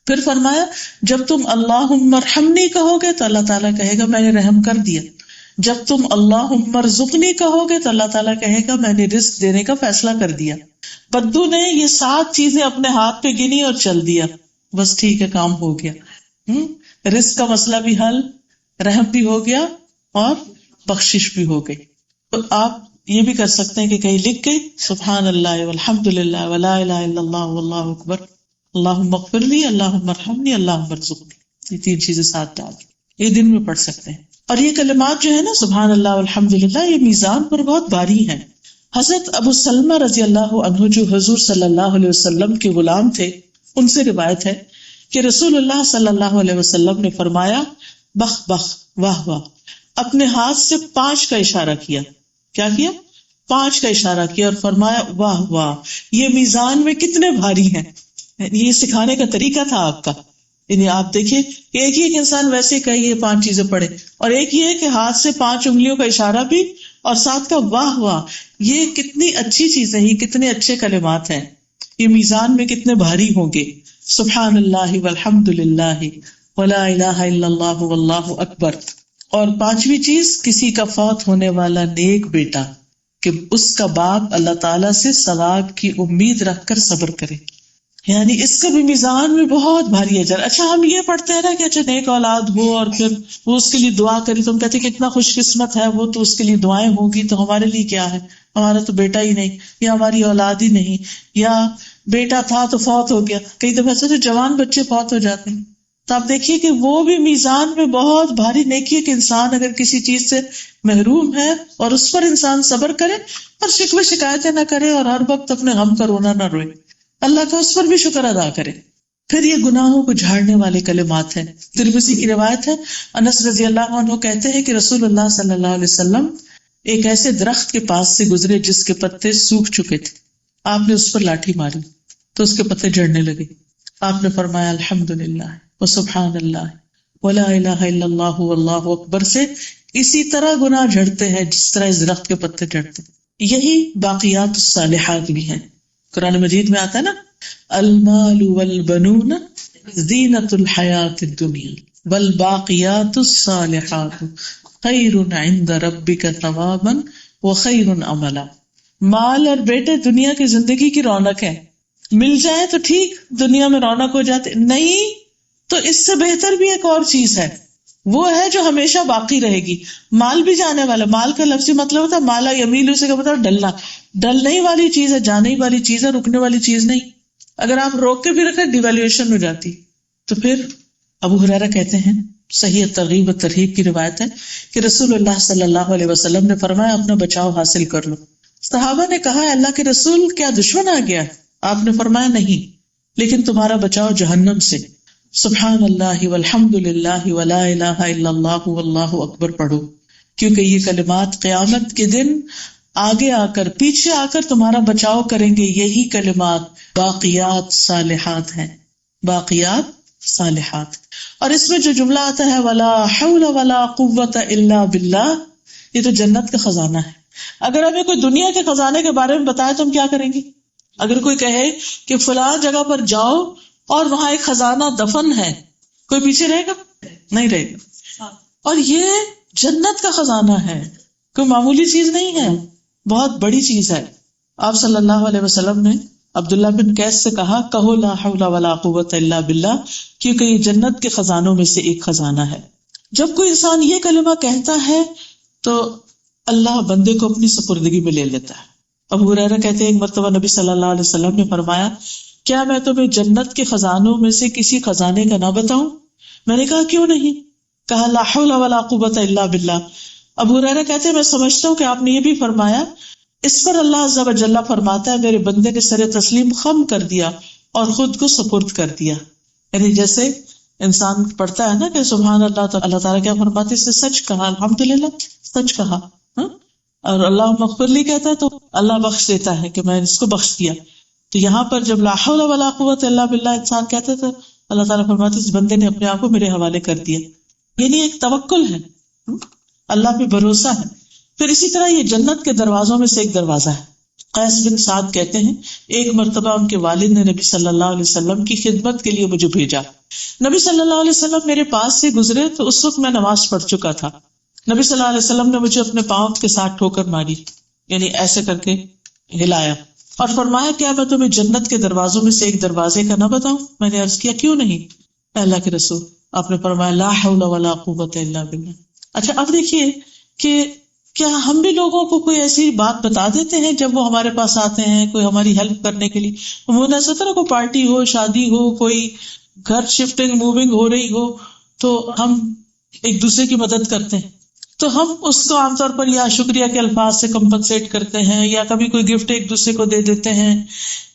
پھر فرمایا، جب تم اللہم ارحمنی کہو گے تو اللہ تعالیٰ کہے گا میں نے رحم کر دیا۔ جب تم اللہم ارزقنی کہو گے تو اللہ تعالیٰ کہے گا میں نے رزق دینے کا فیصلہ کر دیا۔ بدو نے یہ 7 چیزیں اپنے ہاتھ پہ گنی اور چل دیا، بس ٹھیک ہے، کام ہو گیا۔ رزق کا مسئلہ بھی حل، رحم بھی ہو گیا، اور بخشش بھی ہو گئی۔ تو آپ یہ بھی کر سکتے ہیں کہ کہیں لکھ کے سبحان اللہ والحمد للہ ولا الہ الا اللہ واللہ اکبر، اللہم اغفر لی، اللہم ارحمنی، اللہم ارزقنی، یہ 3 چیزیں ساتھ ڈال کے یہ دن میں پڑھ سکتے ہیں۔ اور یہ کلمات جو ہے نا، سبحان اللہ والحمد للہ، یہ میزان پر بہت باری ہیں۔ حضرت ابو سلمہ رضی اللہ عنہ جو حضور صلی اللہ علیہ وسلم کے غلام تھے، ان سے روایت ہے کہ رسول اللہ صلی اللہ علیہ وسلم نے فرمایا بخ بخ واہ واہ، اپنے ہاتھ سے 5 کا اشارہ کیا. کیا کیا؟ 5 کا اشارہ کیا اور فرمایا واہ واہ، یہ میزان میں کتنے بھاری ہیں. یہ سکھانے کا طریقہ تھا آپ کا. یعنی آپ دیکھیے ایک ہی ایک انسان ویسے کہے یہ 5 چیزیں پڑھے، اور ایک یہ ہے کہ ہاتھ سے 5 انگلیوں کا اشارہ بھی اور ساتھ کا واہ واہ. یہ کتنی اچھی چیزیں، یہ کتنے اچھے کلمات ہیں، یہ میزان میں کتنے بھاری ہوں گے. سبحان اللہ والحمد للہ ولا الہ الا اللہ واللہ اکبر. اور 5ویں چیز، کسی کا فوت ہونے والا نیک بیٹا کہ اس کا باپ اللہ تعالیٰ سے ثواب کی امید رکھ کر صبر کرے، یعنی اس کا بھی میزان میں بہت بھاری اجر. اچھا ہم یہ پڑھتے ہیں نا کہ اچھا نیک اولاد ہو اور پھر وہ اس کے لیے دعا کری، تو ہم کہتے ہیں کہ اتنا خوش قسمت ہے وہ، تو اس کے لیے دعائیں ہوگی، تو ہمارے لیے کیا ہے، ہمارا تو بیٹا ہی نہیں، یا ہماری اولاد ہی نہیں، یا بیٹا تھا تو فوت ہو گیا. کئی دفعہ ایسے تو جوان بچے فوت ہو جاتے ہیں. تو آپ دیکھیے کہ وہ بھی میزان میں بہت بھاری نیکی ہے کہ انسان اگر کسی چیز سے محروم ہے اور اس پر انسان صبر کرے اور شکوے شکایتیں نہ کرے اور ہر وقت اپنے غم کا رونا نہ روئے، اللہ کا اس پر بھی شکر ادا کرے. پھر یہ گناہوں کو جھاڑنے والے کلمات ہیں. ترمذی کی روایت ہے، انس رضی اللہ عنہ کہتے ہیں کہ رسول اللہ صلی اللہ علیہ وسلم ایک ایسے درخت کے پاس سے گزرے جس کے پتے سوکھ چکے تھے. آپ نے اس پر لاٹھی ماری تو اس کے پتے جھڑنے لگے. آپ نے فرمایا الحمدللہ وسبحان اللہ ولا الہ الا اللہ واللہ اکبر سے اسی طرح گناہ جھڑتے ہیں جس طرح اس درخت کے پتے جھڑتے. یہی باقیات الصالحات بھی ہیں. قرآن مجید میں آتا ہے نا، المال والبنون زینۃ الحیات الدنیا والباقیات الصالحات خیر عند ربک ثوابا وخیر عملا. مال اور بیٹے دنیا کی زندگی کی رونق ہے، مل جائے تو ٹھیک، دنیا میں رونق ہو جاتے، نہیں تو اس سے بہتر بھی ایک اور چیز ہے، وہ ہے جو ہمیشہ باقی رہے گی. مال بھی جانے والا، مال کا لفظی مطلب ہوتا ہے مالا یمیل، اسے کا مطلب ڈلنا، ڈلنے والی چیز ہے، جانے والی چیز ہے، رکنے والی چیز نہیں. اگر آپ روک کے بھی رکھیں ڈیویلیویشن ہو جاتی. تو پھر ابو ہریرہ کہتے ہیں، صحیح ترغیب و ترہیب کی روایت ہے کہ رسول اللہ صلی اللہ علیہ وسلم نے فرمایا اپنا بچاؤ حاصل کر لو. صحابہ نے کہا اللہ کے رسول کیا دشمن آ گیا؟ آپ نے فرمایا نہیں، لیکن تمہارا بچاؤ جہنم سے. سبحان اللہ والحمد للہ ولا الہ الا اللہ واللہ اکبر پڑھو، کیونکہ یہ کلمات قیامت کے دن آگے آ کر پیچھے آ کر تمہارا بچاؤ کریں گے. یہی کلمات باقیات صالحات ہیں، باقیات صالحات. اور اس میں جو جملہ آتا ہے ولا حول ولا قوت الا باللہ، یہ تو جنت کا خزانہ ہے. اگر ہمیں کوئی دنیا کے خزانے کے بارے میں بتائے تو ہم کیا کریں گے؟ اگر کوئی کہے کہ فلاں جگہ پر جاؤ اور وہاں ایک خزانہ دفن ہے، کوئی پیچھے رہے گا؟ نہیں رہے گا. اور یہ جنت کا خزانہ ہے، کوئی معمولی چیز نہیں ہے، بہت بڑی چیز ہے. آپ صلی اللہ علیہ وسلم نے عبداللہ بن قیس سے کہا کہو لا حول ولا قوت الا باللہ، کیونکہ یہ جنت کے خزانوں میں سے ایک خزانہ ہے. جب کوئی انسان یہ کلمہ کہتا ہے تو اللہ بندے کو اپنی سپردگی میں لے لیتا ہے. ابو ہریرہ کہتے ہیں ایک مرتبہ نبی صلی اللہ علیہ وسلم نے فرمایا کیا میں تمہیں جنت کے خزانوں میں سے کسی خزانے کا نہ بتاؤں؟ میں نے کہا کیوں نہیں؟ کہا لا حول ولا قوت الا باللہ. ابو ہریرہ کہتے ہیں میں سمجھتا ہوں کہ آپ نے یہ بھی فرمایا اس پر اللہ عز و جل فرماتا ہے میرے بندے نے سر تسلیم خم کر دیا اور خود کو سپرد کر دیا. یعنی جیسے انسان پڑھتا ہے نا کہ سبحان اللہ، تو اللہ تعالیٰ کیا فرماتے ہیں سچ کہا، الحمدللہ سچ کہا. اور اللہ مغفر لی کہتا ہے تو اللہ بخش دیتا ہے کہ میں اس کو بخش دیا. تو یہاں پر جب لا حول ولا قوت الا باللہ انسان کہتے تھے، اللہ تعالیٰ فرماتے اس بندے نے اپنے آپ کو میرے حوالے کر دیا. یعنی ایک توکل ہے، اللہ پہ بھروسہ ہے. پھر اسی طرح یہ جنت کے دروازوں میں سے ایک دروازہ ہے. قیس بن سعد کہتے ہیں ایک مرتبہ ان کے والد نے نبی صلی اللہ علیہ وسلم کی خدمت کے لیے مجھے بھیجا. نبی صلی اللہ علیہ وسلم میرے پاس سے گزرے تو اس وقت میں نماز پڑھ چکا تھا. نبی صلی اللہ علیہ وسلم نے مجھے اپنے پاؤں کے ساتھ ٹھوکر ماری، یعنی ایسے کر کے ہلایا اور فرمایا کیا میں تمہیں جنت کے دروازوں میں سے ایک دروازے کا نہ بتاؤں؟ میں نے عرض کیا کیوں نہیں اللہ کے رسول؟ آپ نے فرمایا لا حول ولا قوت الا باللہ. اچھا اب دیکھیے کہ کیا ہم بھی لوگوں کو کوئی ایسی بات بتا دیتے ہیں جب وہ ہمارے پاس آتے ہیں کوئی ہماری ہیلپ کرنے کے لیے؟ عموماً ایسا ہوتا ہے نا، کوئی پارٹی ہو، شادی ہو، کوئی گھر شفٹنگ موونگ ہو رہی ہو تو ہم ایک دوسرے کی مدد کرتے ہیں. تو ہم اس کو عام طور پر یا شکریہ کے الفاظ سے کمپنسیٹ کرتے ہیں، یا کبھی کوئی گفٹ ایک دوسرے کو دے دیتے ہیں،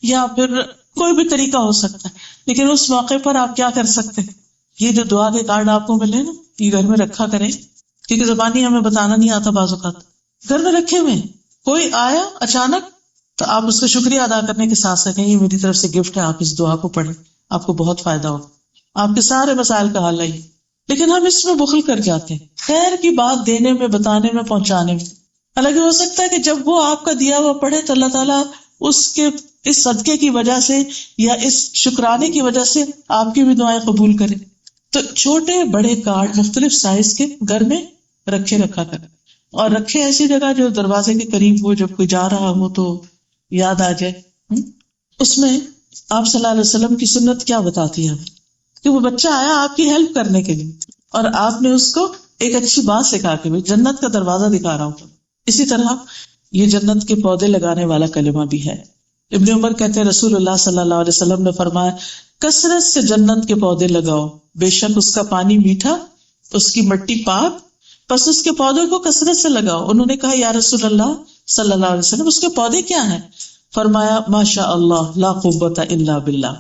یا پھر کوئی بھی طریقہ ہو سکتا ہے. لیکن اس موقع پر آپ کیا کر سکتے ہیں؟ یہ جو دعا کے کارڈ آپ کو ملے نا، یہ گھر میں رکھا کریں، کیونکہ زبانی ہمیں بتانا نہیں آتا بعض اوقات. گھر میں رکھے ہوئے کوئی آیا اچانک تو آپ اس کا شکریہ ادا کرنے کے ساتھ ساتھ یہ میری طرف سے گفٹ ہے، آپ اس دعا کو پڑھیں، آپ کو بہت فائدہ ہوگا، آپ کے سارے مسائل کا حل ہے. لیکن ہم اس میں بخل کر جاتے ہیں، خیر کی بات دینے میں، بتانے میں، پہنچانے میں. حالانکہ ہو سکتا ہے کہ جب وہ آپ کا دیا ہوا پڑھے تو اللہ تعالیٰ اس کے اس صدقے کی وجہ سے یا اس شکرانے کی وجہ سے آپ کی بھی دعائیں قبول کرے. تو چھوٹے بڑے کارڈ مختلف سائز کے گھر میں رکھا کریں، اور رکھے ایسی جگہ جو دروازے کے قریب ہو، جب کوئی جا رہا ہو تو یاد آ جائے. اس میں آپ صلی اللہ علیہ وسلم کی سنت کیا بتاتی ہے کہ وہ بچہ آیا آپ کی ہیلپ کرنے کے لیے اور آپ نے اس کو ایک اچھی بات سکھا کے بھی جنت کا دروازہ دکھا رہا ہوں. اسی طرح یہ جنت کے پودے لگانے والا کلمہ بھی ہے. ابن عمر کہتے ہیں رسول اللہ صلی اللہ علیہ وسلم نے فرمایا کثرت سے جنت کے پودے لگاؤ، بے شک اس کا پانی میٹھا، اس کی مٹی پاک، پس اس کے پودوں کو کثرت سے لگاؤ. انہوں نے کہا یا رسول اللہ صلی اللہ علیہ وسلم اس کے پودے کیا ہیں؟ فرمایا ماشاء اللہ لا قوت الا باللہ.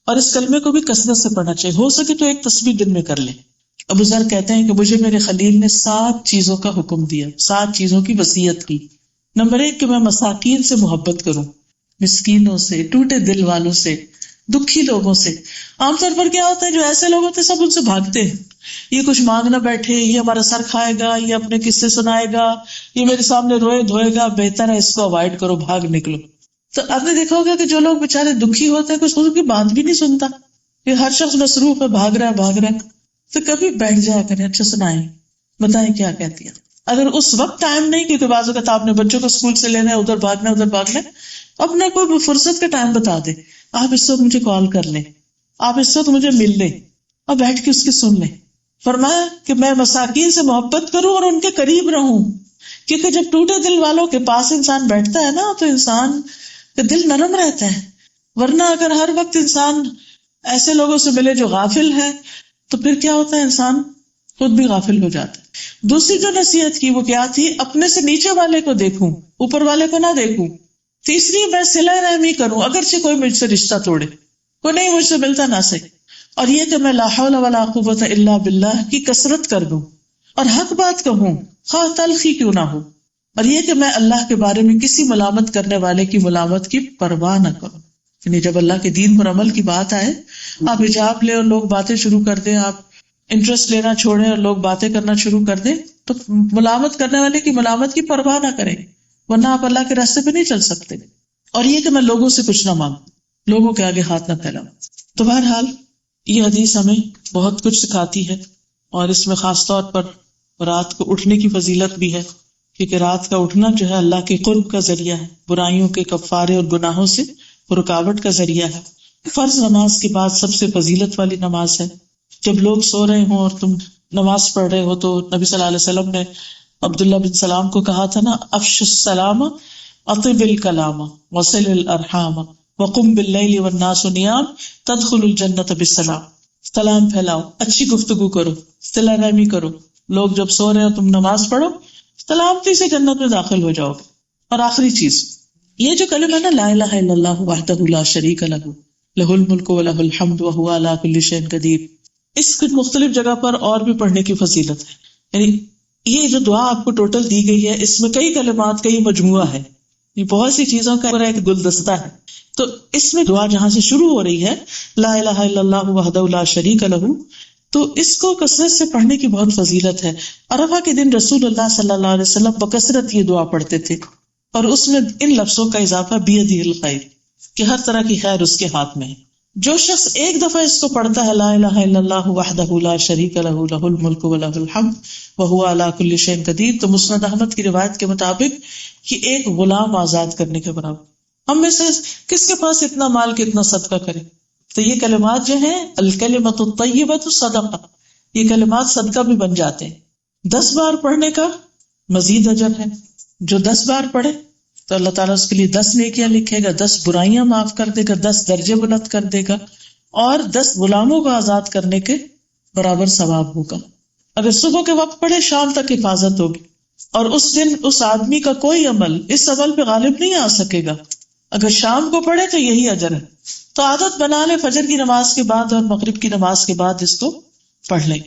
اور اس کلمے کو بھی کثرت سے پڑھنا چاہیے، ہو سکے تو ایک تسبیح دن میں کر لیں. ابو ذر کہتے ہیں کہ مجھے میرے خلیل نے 7 چیزوں کا حکم دیا، 7 چیزوں کی وصیت کی. نمبر 1 کہ میں مساکین سے محبت کروں، مسکینوں سے، ٹوٹے دل والوں سے، دکھی لوگوں سے. عام طور پر کیا ہوتا ہے، جو ایسے لوگ ہوتے ہیں سب ان سے بھاگتے ہیں، یہ کچھ مانگنا بیٹھے، یہ ہمارا سر کھائے گا، یہ اپنے قصے سنائے گا، یہ میرے سامنے روئے دھوئے گا، بہتر ہے اس کو اوائڈ کرو، بھاگ نکلو. تو آپ نے دیکھا ہوگا کہ جو لوگ بےچارے دکھی ہوتے ہیں کچھ ان کی بات بھی نہیں سنتا، یہ ہر شخص مصروف ہے، بھاگ رہا ہے. تو کبھی بیٹھ جایا کریں، اچھا سنائیں، بتائیں کیا کہتی ہے. اگر اس وقت ٹائم نہیں، کیونکہ بعض اوقات آپ نے بچوں کو اسکول سے لینا ہے، ادھر بھاگنا، اپنا کوئی فرصت کا ٹائم بتا دیں، آپ اس وقت مجھے کال کر لیں، آپ اس وقت مجھے مل لیں اور بیٹھ کے اس کی سن لیں. فرمایا کہ میں مساکین سے محبت کروں اور ان کے قریب رہوں، کیونکہ جب ٹوٹے دل والوں کے پاس انسان بیٹھتا ہے نا تو انسان کا دل نرم رہتا ہے. ورنہ اگر ہر وقت انسان ایسے لوگوں سے ملے جو غافل ہے تو پھر کیا ہوتا ہے، انسان خود بھی غافل ہو جاتا ہے. دوسری جو نصیحت کی وہ کیا تھی، اپنے سے نیچے والے کو دیکھوں، اوپر والے کو نہ دیکھوں. تیسری میں صلہ رحمی کروں، اگرچہ کوئی مجھ سے رشتہ توڑے، کوئی نہیں مجھ سے ملتا نہ سے. اور یہ کہ میں لا حول ولا قوت الا باللہ کی کثرت کر دوں اور حق بات کہوں، خواہ تلخی کیوں نہ ہو. اور یہ کہ میں اللہ کے بارے میں کسی ملامت کرنے والے کی ملامت کی پرواہ نہ کروں. یعنی جب اللہ کے دین پر عمل کی بات آئے، آپ حجاب لیں اور لوگ باتیں شروع کر دیں، آپ انٹرسٹ لینا چھوڑیں اور لوگ باتیں کرنا شروع کر دیں، تو ملامت کرنے والے کی ملامت کی پرواہ نہ کریں، ورنہ آپ اللہ کے راستے پہ نہیں چل سکتے. اور یہ کہ میں لوگوں سے کچھ نہ مانگوں، لوگوں کے آگے ہاتھ نہ پھیلاؤں. تو بہرحال یہ حدیث ہمیں بہت کچھ سکھاتی ہے، اور اس میں خاص طور پر رات کو اٹھنے کی فضیلت بھی ہے، کیونکہ رات کا اٹھنا جو ہے اللہ کے قرب کا ذریعہ ہے، برائیوں کے کفارے اور گناہوں سے رکاوٹ کا ذریعہ ہے. فرض نماز کے بعد سب سے فضیلت والی نماز ہے. جب لوگ سو رہے ہوں اور تم نماز پڑھ رہے ہو تو نبی صلی اللہ علیہ وسلم نے عبداللہ بن سلام کو کہا تھا نا، افش السلام اطب الکلام وصل الارحام وقم باللیل والناس نیام تدخل الجنت بالسلام. سلام پھیلاؤ، اچھی گفتگو کرو، صلہ رحمی کرو. لوگ جب سو رہے ہو تم نماز پڑھو، سلامتی سے جنت میں داخل ہو جاؤ گے. اور آخری چیز یہ جو کلمہ ہے نا، لا الہ الا اللہ وحدہ لا شریک لہ لہ الملک و لہ الحمد وہو علی کل شیء قدیر، اس کو مختلف جگہ پر اور بھی پڑھنے کی فضیلت ہے. یعنی یہ جو دعا آپ کو ٹوٹل دی گئی ہے، اس میں کئی کلمات کا یہ مجموعہ ہے، یہ بہت سی چیزوں کا پورا ایک گلدستہ ہے. تو اس میں دعا جہاں سے شروع ہو رہی ہے لا الہ الا اللہ وحدہ لا شریک لہ، تو اس کو کثرت سے پڑھنے کی بہت فضیلت ہے. عرفہ کے دن رسول اللہ صلی اللہ علیہ وسلم بکثرت یہ دعا پڑھتے تھے، اور اس میں ان لفظوں کا اضافہ بیدہ الخیر، کہ ہر طرح کی خیر اس کے ہاتھ میں ہے. جو شخص ایک دفعہ اس کو پڑھتا ہے لا الہ الا اللہ وحدہ لا شریک لہ لہ الملک و لہ الحمد وہو علی کل شیء قدیر، تو مسند احمد کی روایت کے مطابق یہ ایک غلام آزاد کرنے کے برابر. ہم میں سے کس کے پاس اتنا مال کہ اتنا صدقہ کرے؟ تو یہ کلمات جو ہیں الکلمۃ الطیبۃ صدقہ، یہ کلمات صدقہ بھی بن جاتے ہیں. 10 بار پڑھنے کا مزید اجر ہے. جو 10 بار پڑھے تو اللہ تعالیٰ اس کے لیے 10 نیکیاں لکھے گا، 10 برائیاں معاف کر دے گا، 10 درجے بلند کر دے گا، اور 10 غلاموں کو آزاد کرنے کے برابر ثواب ہوگا. اگر صبح کے وقت پڑھے شام تک حفاظت ہوگی، اور اس دن اس آدمی کا کوئی عمل اس عمل پہ غالب نہیں آ سکے گا. اگر شام کو پڑھے تو یہی اجر ہے. تو عادت بنا لے فجر کی نماز کے بعد اور مغرب کی نماز کے بعد اس کو پڑھ لیں.